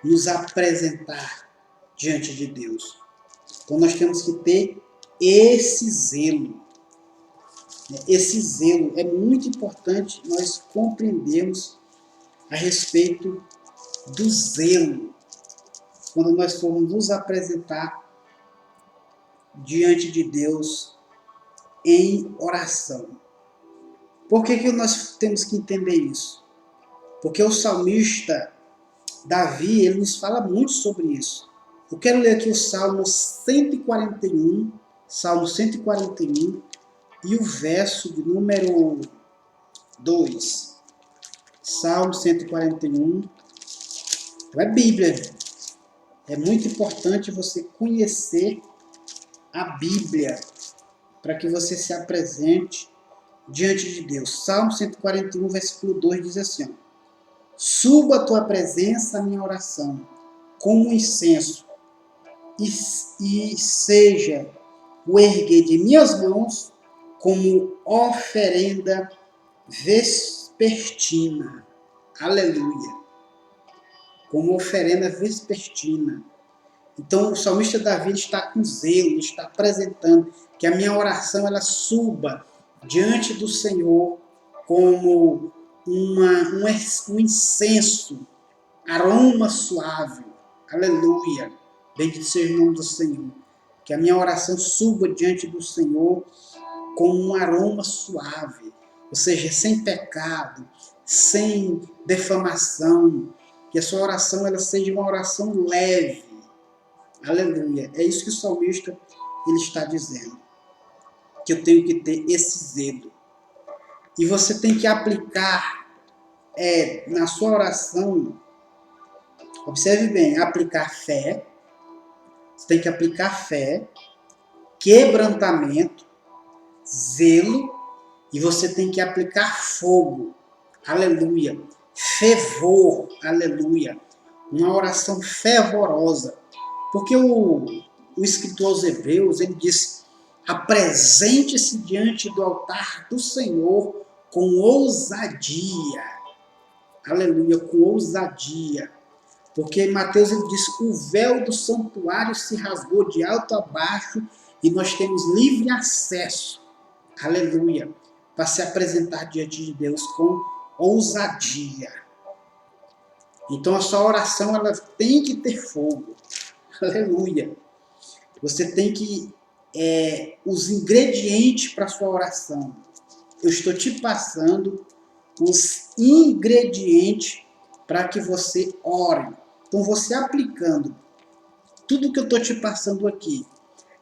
nos apresentar diante de Deus. Então nós temos que ter esse zelo. Esse zelo é muito importante nós compreendermos a respeito do zelo. Quando nós formos nos apresentar diante de Deus em oração. Por que nós temos que entender isso? Porque o salmista Davi, ele nos fala muito sobre isso. Eu quero ler aqui o Salmo 141, Salmo 141 e o verso de número 2. Salmo 141. Então é Bíblia. É muito importante você conhecer a Bíblia. para que você se apresente diante de Deus. Salmo 141, versículo 2 diz assim, ó, suba a tua presença a minha oração, como um incenso, e seja o erguer de minhas mãos como oferenda vespertina. Aleluia. Como oferenda vespertina. Então o salmista Davi está com zelo, está apresentando que a minha oração ela suba diante do Senhor como um incenso, aroma suave. Aleluia. Bendito seja o nome do Senhor. Que a minha oração suba diante do Senhor com um aroma suave, ou seja, sem pecado, sem defamação. Que a sua oração ela seja uma oração leve. Aleluia. É isso que o salmista ele está dizendo. Que eu tenho que ter esse zelo. E você tem que aplicar na sua oração, observe bem, aplicar fé. Você tem que aplicar fé, quebrantamento, zelo, e você tem que aplicar fogo. Aleluia. Fervor. Aleluia. Uma oração fervorosa. Porque o escritor aos Hebreus, ele diz, apresente-se diante do altar do Senhor com ousadia. Aleluia, com ousadia. Porque em Mateus ele diz, o véu do santuário se rasgou de alto a baixo e nós temos livre acesso. Aleluia. Para se apresentar diante de Deus com ousadia. Então a sua oração ela tem que ter fogo. Aleluia. Você tem que os ingredientes para a sua oração. Eu estou te passando os ingredientes para que você ore. Então você aplicando tudo que eu estou te passando aqui.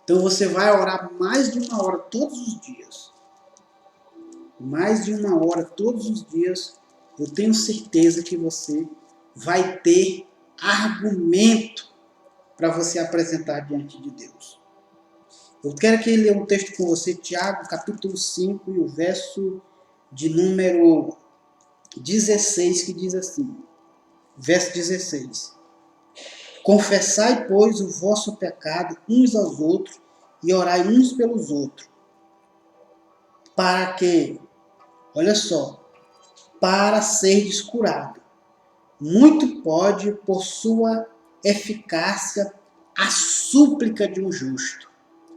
Então você vai orar mais de uma hora todos os dias. Mais de uma hora todos os dias. Eu tenho certeza que você vai ter argumento para você apresentar diante de Deus. Eu quero que ele leia um texto com você, Tiago, capítulo 5, e o verso de número 16, que diz assim, verso 16. Confessai, pois, o vosso pecado uns aos outros, e orai uns pelos outros, para que, olha só, para serdes curado. Muito pode, por sua eficácia, a súplica de um justo.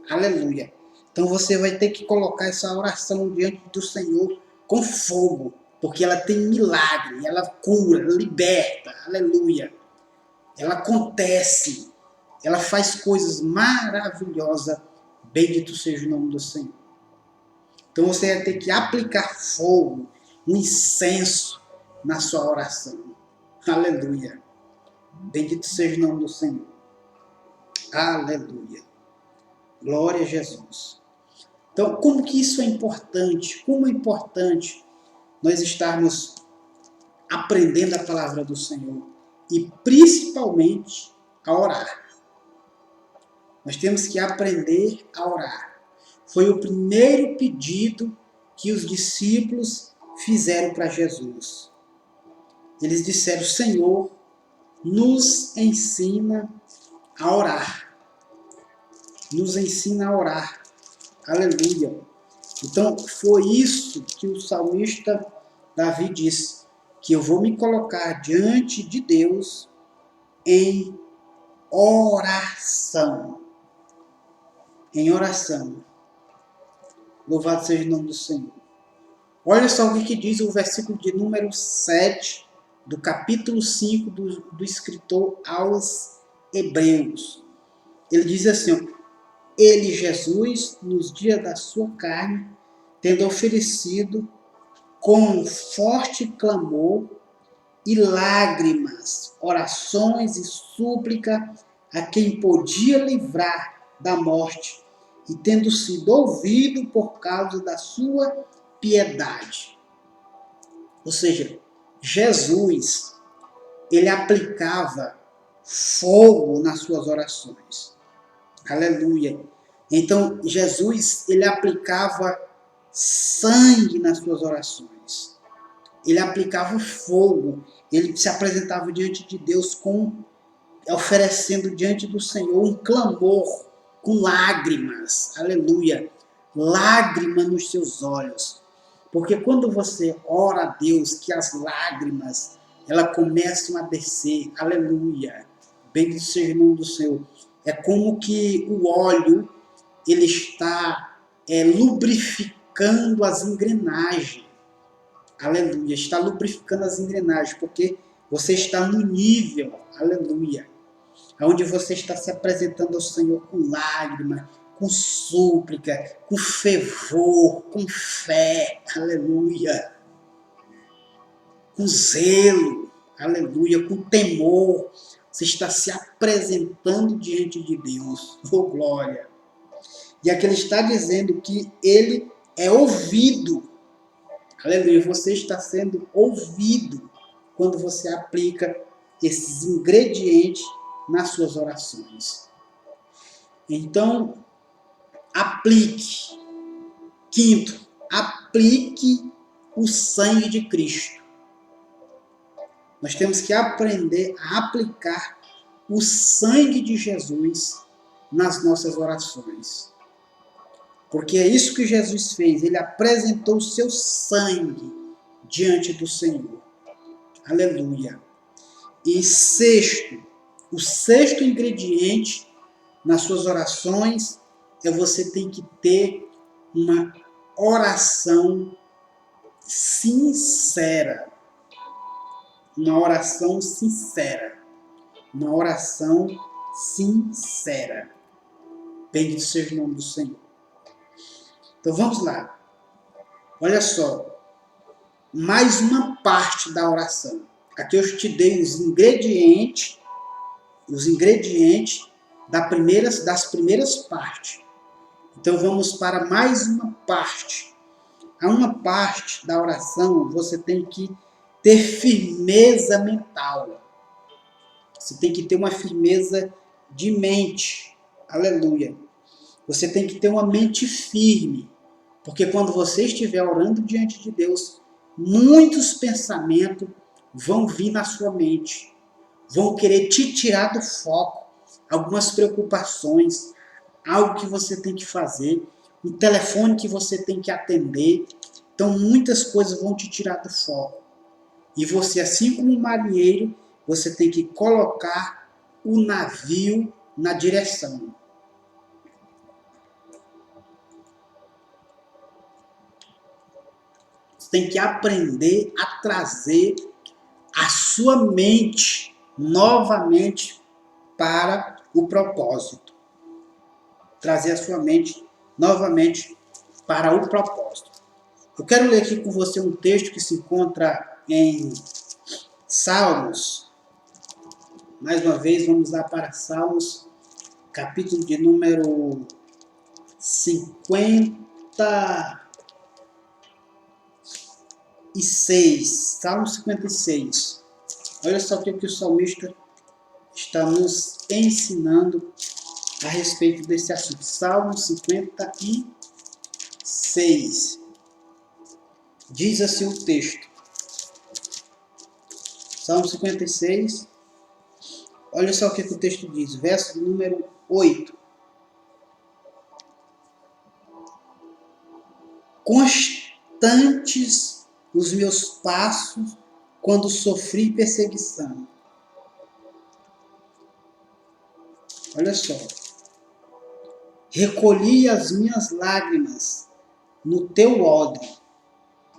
Aleluia. Então você vai ter que colocar essa oração diante do Senhor com fogo, porque ela tem milagre, ela cura, ela liberta. Aleluia. Ela acontece, ela faz coisas maravilhosas. Bendito seja o nome do Senhor. Então você vai ter que aplicar fogo, um incenso na sua oração. Aleluia. Bendito seja o nome do Senhor. Aleluia. Glória a Jesus. Então, como que isso é importante? Como é importante nós estarmos aprendendo a palavra do Senhor e principalmente a orar. Nós temos que aprender a orar. Foi o primeiro pedido que os discípulos fizeram para Jesus. Eles disseram, Senhor, nos ensina a orar. Nos ensina a orar. Aleluia. Então, foi isso que o salmista Davi disse, que eu vou me colocar diante de Deus em oração. Em oração. Louvado seja o nome do Senhor. Olha só o que diz o versículo de número 7 do capítulo 5 do escritor aos Hebreus. Ele diz assim, ele, Jesus, nos dias da sua carne, tendo oferecido com forte clamor e lágrimas, orações e súplica a quem podia livrar da morte, e tendo sido ouvido por causa da sua piedade. Ou seja, Jesus, ele aplicava fogo nas suas orações. Aleluia. Então, Jesus, ele aplicava sangue nas suas orações. Ele aplicava o fogo. Ele se apresentava diante de Deus oferecendo diante do Senhor um clamor com lágrimas. Aleluia. Lágrima nos seus olhos. Porque quando você ora a Deus, que as lágrimas, elas começam a descer. Aleluia. Bendito seja o nome do Senhor. É como que o óleo, ele está lubrificando as engrenagens. Aleluia. Está lubrificando as engrenagens, porque você está no nível, aleluia, onde você está se apresentando ao Senhor com lágrima, com súplica, com fervor, com fé, aleluia, com zelo, aleluia, com temor. Você está se apresentando diante de Deus, oh glória. E aqui ele está dizendo que ele é ouvido. Aleluia, você está sendo ouvido quando você aplica esses ingredientes nas suas orações. Então, aplique. Quinto, aplique o sangue de Cristo. Nós temos que aprender a aplicar o sangue de Jesus nas nossas orações. Porque é isso que Jesus fez. Ele apresentou o seu sangue diante do Senhor. Aleluia. E sexto, o sexto ingrediente nas suas orações é você tem que ter uma oração sincera. Uma oração sincera. Uma oração sincera. Bendito seja o nome do Senhor. Então vamos lá. Olha só. Mais uma parte da oração. Aqui eu te dei os ingredientes das primeiras partes. Então vamos para mais uma parte. A uma parte da oração você tem que ter firmeza mental. Você tem que ter uma firmeza de mente. Aleluia. Você tem que ter uma mente firme. Porque quando você estiver orando diante de Deus, muitos pensamentos vão vir na sua mente. Vão querer te tirar do foco. Algumas preocupações, algo que você tem que fazer, um telefone que você tem que atender. Então muitas coisas vão te tirar do foco. E você, assim como um marinheiro, você tem que colocar o navio na direção. Você tem que aprender a trazer a sua mente novamente para o propósito. Trazer a sua mente novamente para o propósito. Eu quero ler aqui com você um texto que se encontra em Salmos. Mais uma vez, vamos lá para Salmos, capítulo de número 56. Salmo 56. Olha só o que o salmista está nos ensinando a respeito desse assunto. Salmo 56. Diz assim o texto. Salmo 56. Olha só o que o texto diz. Verso número 8. Constantes os meus passos quando sofri perseguição. Olha só. Recolhi as minhas lágrimas no teu odre.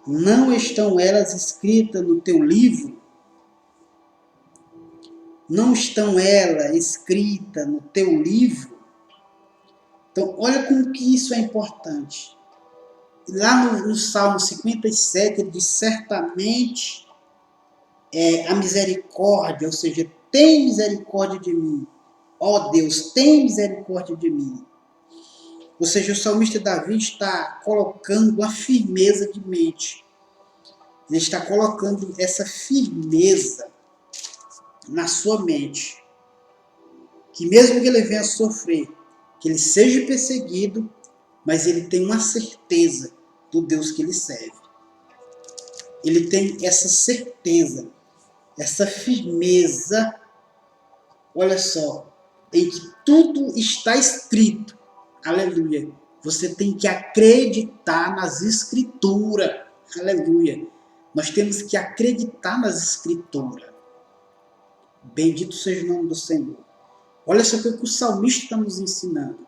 Não estão elas escritas no teu livro? Não estão elas escritas no teu livro? Então, olha como que isso é importante. Lá no Salmo 57, ele diz, certamente a misericórdia, ou seja, tem misericórdia de mim. Ó Deus, tem misericórdia de mim. Ou seja, o salmista Davi está colocando uma firmeza de mente. Ele está colocando essa firmeza na sua mente. Que mesmo que ele venha sofrer, que que ele seja perseguido, mas ele tem uma certeza do Deus que ele serve. Ele tem essa certeza, essa firmeza, olha só, em que tudo está escrito. Aleluia. Você tem que acreditar nas Escrituras. Aleluia. Nós temos que acreditar nas Escrituras. Bendito seja o nome do Senhor. Olha só o que o salmista está nos ensinando.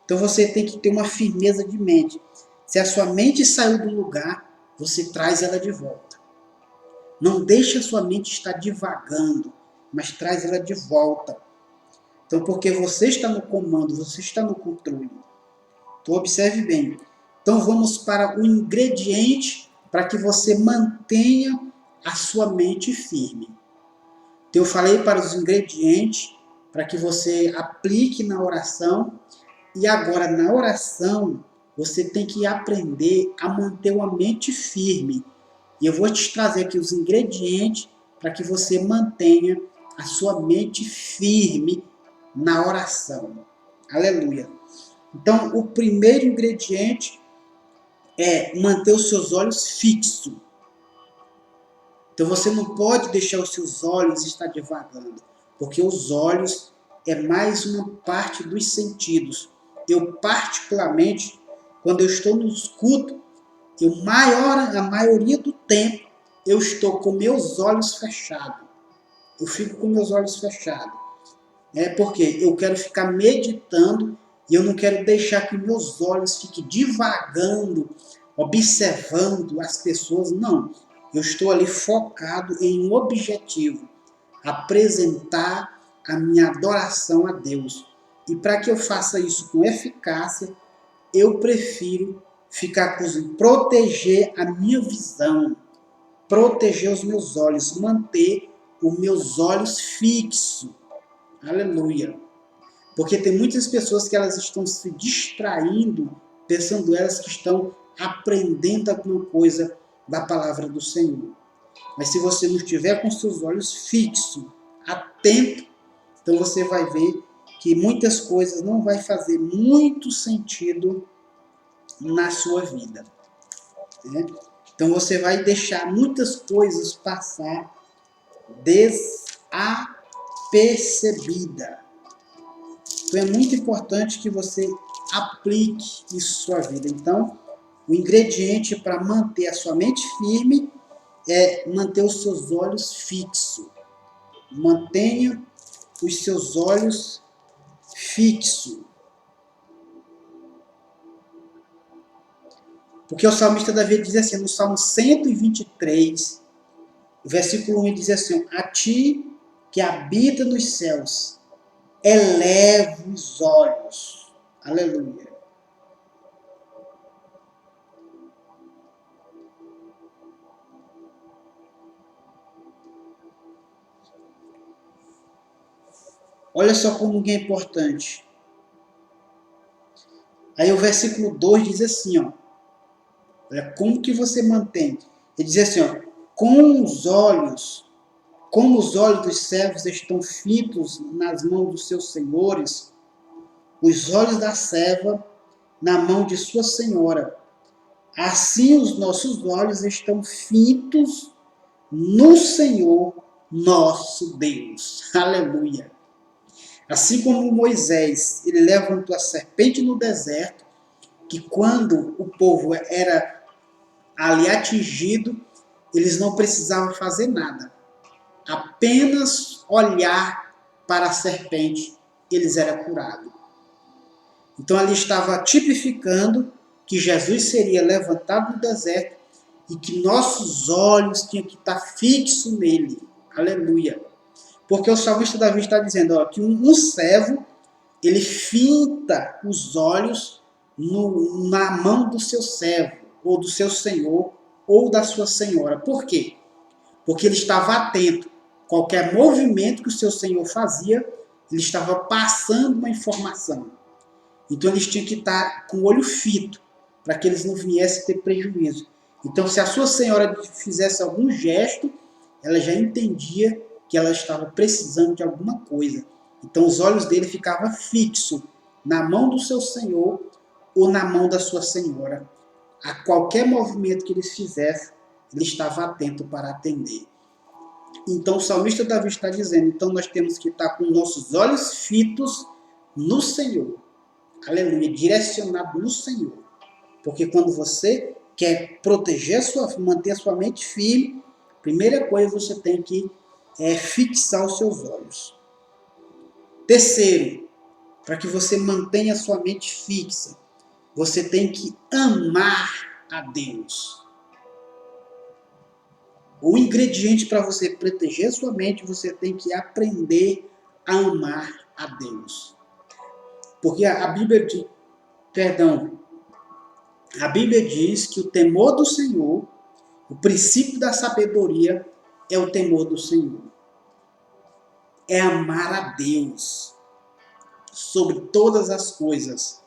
Então você tem que ter uma firmeza de mente. Se a sua mente saiu do lugar, você traz ela de volta. Não deixe a sua mente estar divagando, mas traz ela de volta. Então, porque você está no comando, você está no controle. Então, observe bem. Então, vamos para o ingrediente para que você mantenha a sua mente firme. Então, eu falei para os ingredientes para que você aplique na oração. E agora, na oração, você tem que aprender a manter uma mente firme. E eu vou te trazer aqui os ingredientes para que você mantenha a sua mente firme na oração. Aleluia. Então, o primeiro ingrediente é manter os seus olhos fixos. Então, você não pode deixar os seus olhos estar divagando, porque os olhos é mais uma parte dos sentidos. Eu, particularmente, quando eu estou nos cultos, a maioria do tempo, eu estou com meus olhos fechados. Eu fico com meus olhos fechados. Porque eu quero ficar meditando e eu não quero deixar que meus olhos fiquem divagando, observando as pessoas. Não, eu estou ali focado em um objetivo, apresentar a minha adoração a Deus. E para que eu faça isso com eficácia, eu prefiro proteger a minha visão, proteger os meus olhos, manter os meus olhos fixos. Aleluia. Porque tem muitas pessoas que elas estão se distraindo, pensando elas que estão aprendendo alguma coisa da palavra do Senhor. Mas se você não estiver com seus olhos fixos, atento, então você vai ver que muitas coisas não vai fazer muito sentido na sua vida. Então você vai deixar muitas coisas passar desapercebida. Então é muito importante que você aplique isso em sua vida. Então, o ingrediente para manter a sua mente firme é manter os seus olhos fixos. Mantenha os seus olhos fixos. Porque o salmista Davi diz assim, no Salmo 123, versículo 1, diz assim, a ti que habita nos céus, eleva os olhos. Aleluia. Olha só como é importante. Aí o versículo 2 diz assim, olha como que você mantém. Ele diz assim, como os olhos dos servos estão fitos nas mãos dos seus senhores, os olhos da serva na mão de sua senhora. Assim os nossos olhos estão fitos no Senhor nosso Deus. Aleluia. Assim como Moisés, ele levantou a serpente no deserto, que quando o povo era ali atingido, eles não precisavam fazer nada. Apenas olhar para a serpente, eles eram curados. Então ali estava tipificando que Jesus seria levantado no deserto e que nossos olhos tinham que estar fixos nele. Aleluia. Porque o salmista Davi está dizendo que um servo, ele finta os olhos na mão do seu servo, ou do seu senhor, ou da sua senhora. Por quê? Porque ele estava atento. Qualquer movimento que o seu senhor fazia, ele estava passando uma informação. Então eles tinham que estar com o olho fito, para que eles não viessem ter prejuízo. Então se a sua senhora fizesse algum gesto, ela já entendia que ela estava precisando de alguma coisa. Então os olhos dele ficavam fixos na mão do seu senhor ou na mão da sua senhora. A qualquer movimento que eles fizessem, ele estava atento para atender. Então o salmista Davi está dizendo, então nós temos que estar com nossos olhos fitos no Senhor. Aleluia, direcionado no Senhor. Porque quando você quer proteger manter a sua mente firme, primeira coisa você tem que fixar os seus olhos. Terceiro, para que você mantenha a sua mente fixa, você tem que amar a Deus. O ingrediente para você proteger a sua mente, você tem que aprender a amar a Deus. Porque a Bíblia diz que o temor do Senhor, o princípio da sabedoria é o temor do Senhor. É amar a Deus sobre todas as coisas.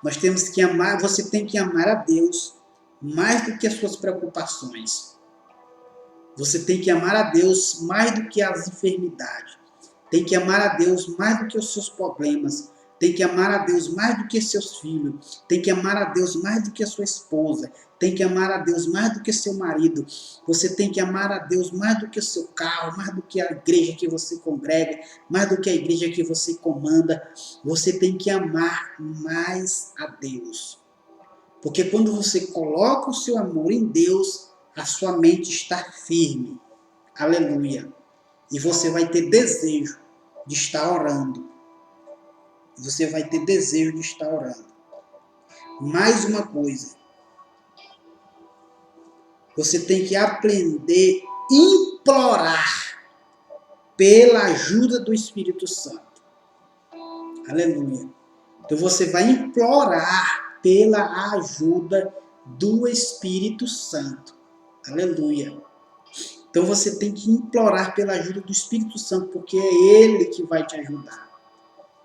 Nós temos que amar, você tem que amar a Deus mais do que as suas preocupações. Você tem que amar a Deus mais do que as enfermidades. Tem que amar a Deus mais do que os seus problemas. Tem que amar a Deus mais do que seus filhos. Tem que amar a Deus mais do que a sua esposa. Tem que amar a Deus mais do que seu marido. Você tem que amar a Deus mais do que o seu carro, mais do que a igreja que você congrega, mais do que a igreja que você comanda. Você tem que amar mais a Deus. Porque quando você coloca o seu amor em Deus, a sua mente está firme. Aleluia. E você vai ter desejo de estar orando. Você vai ter desejo de estar orando. Mais uma coisa. Você tem que aprender a implorar pela ajuda do Espírito Santo. Aleluia. Então você vai implorar pela ajuda do Espírito Santo. Aleluia. Então você tem que implorar pela ajuda do Espírito Santo, porque é Ele que vai te ajudar.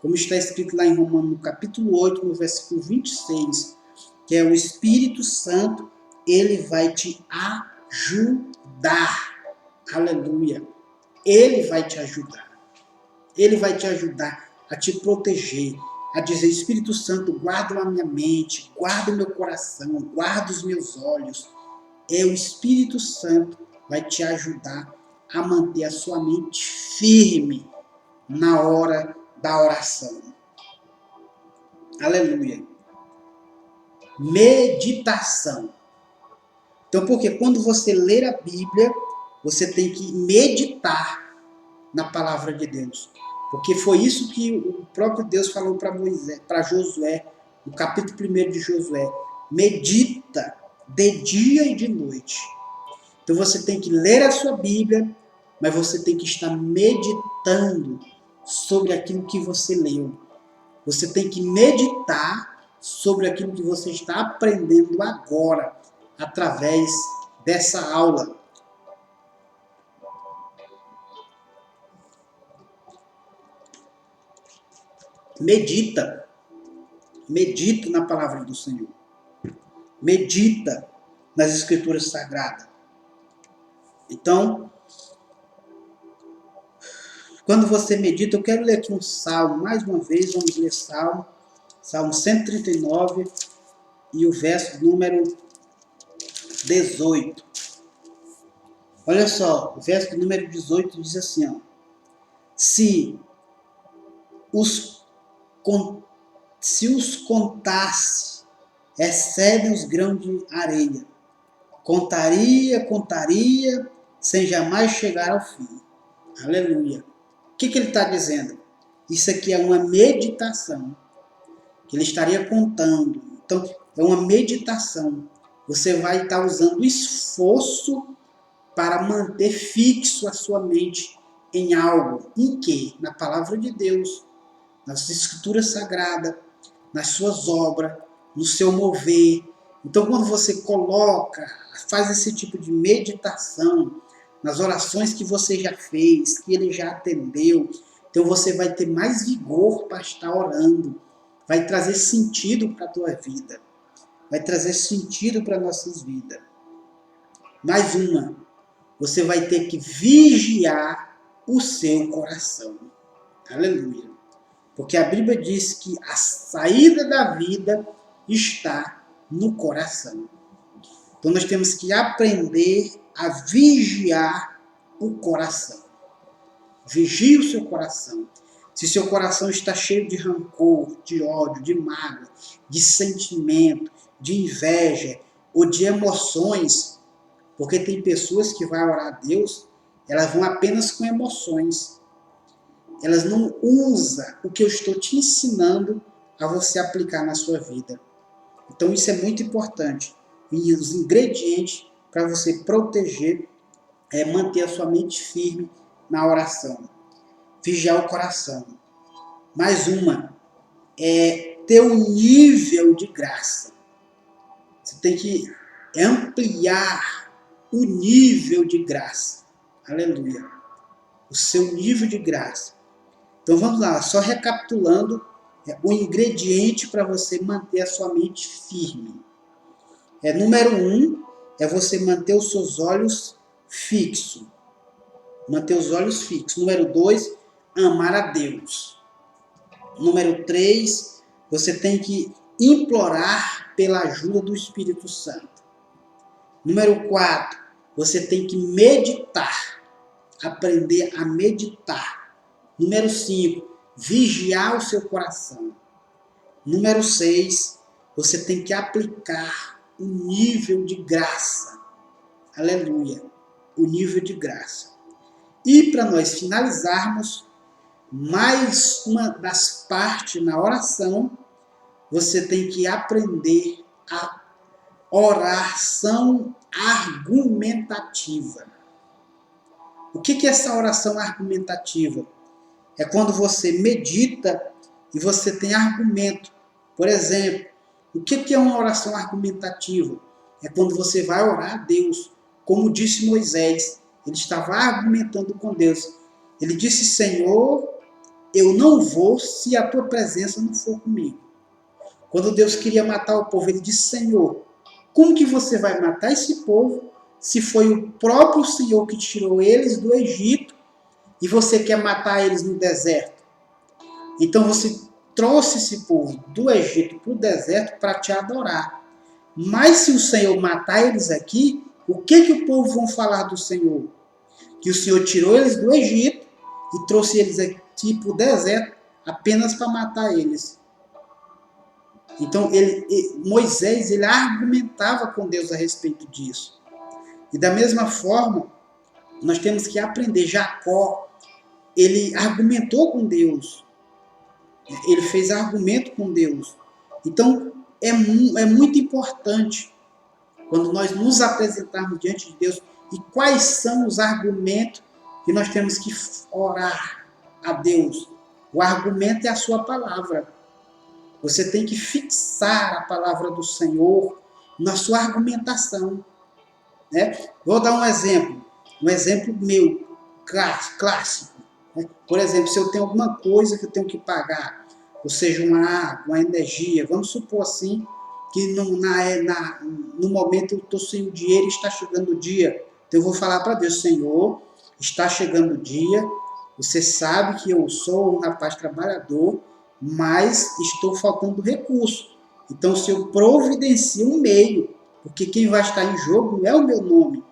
Como está escrito lá em Romanos, no capítulo 8, no versículo 26, que é o Espírito Santo, Ele vai te ajudar. Aleluia. Ele vai te ajudar. Ele vai te ajudar a te proteger, a dizer, Espírito Santo, guarda a minha mente, guarda o meu coração, guarda os meus olhos. É o Espírito Santo vai te ajudar a manter a sua mente firme na hora da oração. Aleluia. Meditação. Então, porque quando você ler a Bíblia, você tem que meditar na palavra de Deus. Porque foi isso que o próprio Deus falou para Josué, no capítulo 1 de Josué. Medita de dia e de noite. Então você tem que ler a sua Bíblia, mas você tem que estar meditando sobre aquilo que você leu. Você tem que meditar sobre aquilo que você está aprendendo agora, através dessa aula. Medita. Medita na palavra do Senhor. Medita nas Escrituras Sagradas. Então, quando você medita, eu quero ler aqui um salmo, mais uma vez, vamos ler Salmo 139 e o verso número 18. Olha só, o verso número 18 diz assim, ó, se os contasse, excedem os grãos de areia, contaria, sem jamais chegar ao fim. Aleluia. O que ele está dizendo? Isso aqui é uma meditação que ele estaria contando. Então, é uma meditação. Você vai estar usando esforço para manter fixo a sua mente em algo. Em quê? Na palavra de Deus, nas Escrituras Sagradas, nas suas obras, no seu mover. Então, quando você faz esse tipo de meditação, nas orações que você já fez, que ele já atendeu, então você vai ter mais vigor para estar orando. Vai trazer sentido para a tua vida. Vai trazer sentido para nossas vidas. Mais uma. Você vai ter que vigiar o seu coração. Aleluia. Porque a Bíblia diz que a saída da vida está no coração. Então nós temos que aprender a vigiar o coração. Vigie o seu coração. Se seu coração está cheio de rancor, de ódio, de mágoa, de sentimento, de inveja ou de emoções, porque tem pessoas que vão orar a Deus, elas vão apenas com emoções. Elas não usam o que eu estou te ensinando a você aplicar na sua vida. Então isso é muito importante. E os ingredientes para você proteger é manter a sua mente firme na oração. Vigiar o coração. Mais uma é ter um nível de graça. Você tem que ampliar o nível de graça. Aleluia. O seu nível de graça. Então vamos lá, só recapitulando o ingrediente para você manter a sua mente firme. Número 1 é você manter os seus olhos fixos. Manter os olhos fixos. Número 2, amar a Deus. Número 3, você tem que implorar pela ajuda do Espírito Santo. Número 4, você tem que meditar. Aprender a meditar. Número 5, vigiar o seu coração. Número 6, você tem que aplicar o nível de graça. Aleluia. O nível de graça. E para nós finalizarmos, mais uma das partes na oração, você tem que aprender a oração argumentativa. O que é essa oração argumentativa? É quando você medita e você tem argumento. Por exemplo, o que é uma oração argumentativa? É quando você vai orar a Deus, como disse Moisés. Ele estava argumentando com Deus. Ele disse, Senhor, eu não vou se a tua presença não for comigo. Quando Deus queria matar o povo, ele disse, Senhor, como que você vai matar esse povo se foi o próprio Senhor que tirou eles do Egito e você quer matar eles no deserto? Então você trouxe esse povo do Egito para o deserto para te adorar. Mas se o Senhor matar eles aqui, o que o povo vão falar do Senhor? Que o Senhor tirou eles do Egito e trouxe eles aqui para o deserto apenas para matar eles. Então Moisés ele argumentava com Deus a respeito disso. E da mesma forma, nós temos que aprender. Jacó, ele argumentou com Deus. Ele fez argumento com Deus. Então, é muito importante quando nós nos apresentarmos diante de Deus e quais são os argumentos que nós temos que orar a Deus. O argumento é a sua palavra. Você tem que fixar a palavra do Senhor na sua argumentação. Né? Vou dar um exemplo meu, clássico. Né? Por exemplo, se eu tenho alguma coisa que eu tenho que pagar, ou seja, uma água, uma energia, vamos supor assim, que no momento eu estou sem o dinheiro e está chegando o dia. Então eu vou falar para Deus, Senhor, está chegando o dia, você sabe que eu sou um rapaz trabalhador, mas estou faltando recurso. Então o Senhor providencia um meio, porque quem vai estar em jogo não é o meu nome,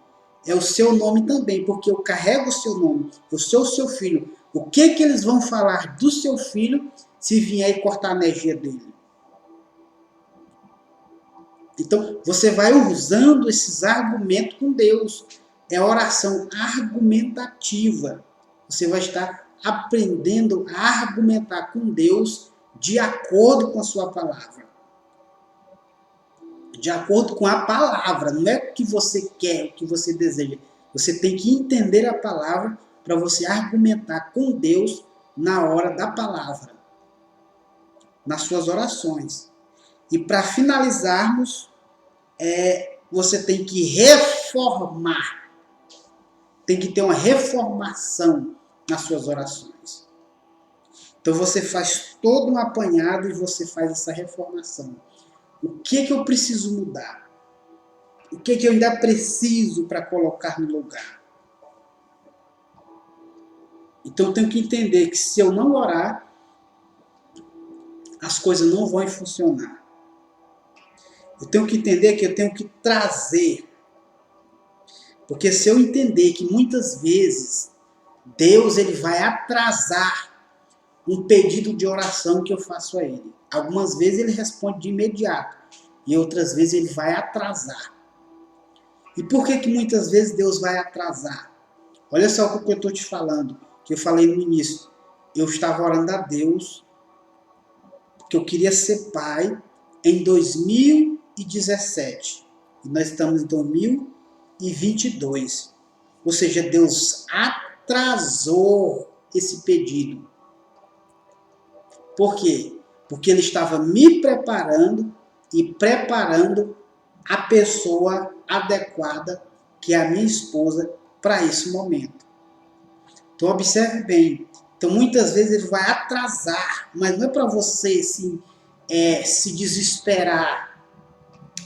é o seu nome também, porque eu carrego o seu nome, eu sou o seu filho. O que eles vão falar do seu filho se vier e cortar a energia dele? Então, você vai usando esses argumentos com Deus. É oração argumentativa. Você vai estar aprendendo a argumentar com Deus de acordo com a sua palavra. De acordo com a palavra. Não é o que você quer, o que você deseja. Você tem que entender a palavra para você argumentar com Deus na hora da palavra. Nas suas orações. E para finalizarmos, você tem que reformar. Tem que ter uma reformação nas suas orações. Então você faz todo um apanhado e você faz essa reformação. O que eu preciso mudar? O que eu ainda preciso para colocar no lugar? Então eu tenho que entender que se eu não orar, as coisas não vão funcionar. Eu tenho que entender que eu tenho que trazer. Porque se eu entender que muitas vezes Deus ele vai atrasar um pedido de oração que eu faço a Ele. Algumas vezes Ele responde de imediato e outras vezes Ele vai atrasar. E por que muitas vezes Deus vai atrasar? Olha só o que eu estou te falando, que eu falei no início. Eu estava orando a Deus porque eu queria ser pai em 2017. E nós estamos em 2022. Ou seja, Deus atrasou esse pedido. Por quê? Porque Ele estava me preparando e preparando a pessoa adequada, que é a minha esposa, para esse momento. Então observe bem. Então muitas vezes Ele vai atrasar, mas não é para você se desesperar.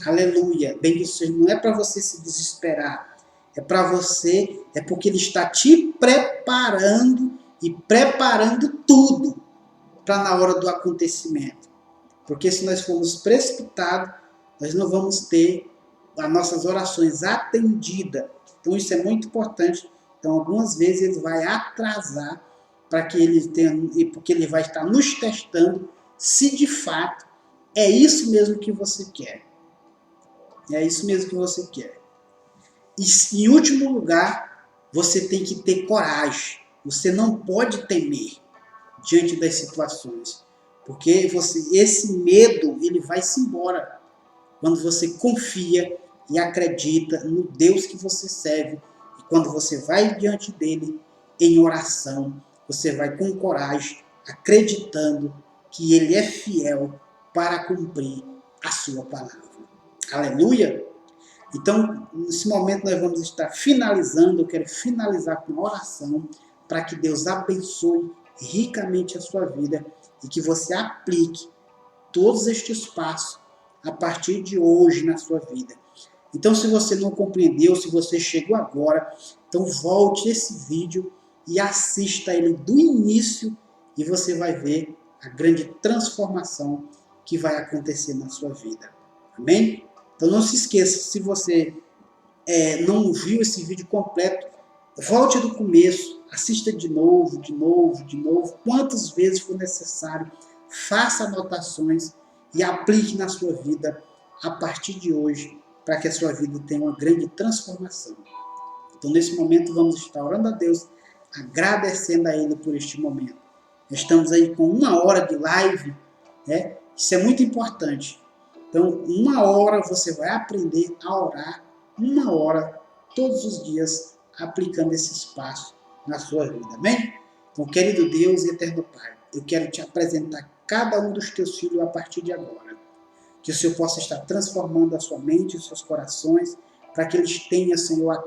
Aleluia. Bem isso, não é para você se desesperar. É para você, é porque Ele está te preparando e preparando tudo para na hora do acontecimento. Porque se nós formos precipitados, nós não vamos ter as nossas orações atendidas. Então isso é muito importante. Então algumas vezes Ele vai atrasar para que Ele tenha, porque Ele vai estar nos testando se de fato é isso mesmo que você quer. É isso mesmo que você quer. E em último lugar, você tem que ter coragem. Você não pode temer diante das situações. Porque esse medo, ele vai-se embora quando você confia e acredita no Deus que você serve. E quando você vai diante dele em oração, você vai com coragem, acreditando que ele é fiel para cumprir a sua palavra. Aleluia! Então, nesse momento nós vamos estar finalizando. Eu quero finalizar com uma oração para que Deus abençoe ricamente a sua vida e que você aplique todos estes passos a partir de hoje na sua vida. Então, se você não compreendeu, se você chegou agora, então volte esse vídeo e assista ele do início e você vai ver a grande transformação que vai acontecer na sua vida. Amém? Então não se esqueça, se você não viu esse vídeo completo, volte do começo, assista de novo, quantas vezes for necessário, faça anotações e aplique na sua vida a partir de hoje, para que a sua vida tenha uma grande transformação. Então nesse momento vamos estar orando a Deus, agradecendo a Ele por este momento. Estamos aí com 1 hora de live, né? Isso é muito importante. Então, 1 hora você vai aprender a orar, 1 hora todos os dias, aplicando esses passos na sua vida. Amém? Então, querido Deus e eterno Pai, eu quero te apresentar cada um dos teus filhos a partir de agora. Que o Senhor possa estar transformando a sua mente e os seus corações, para que eles tenham, Senhor, a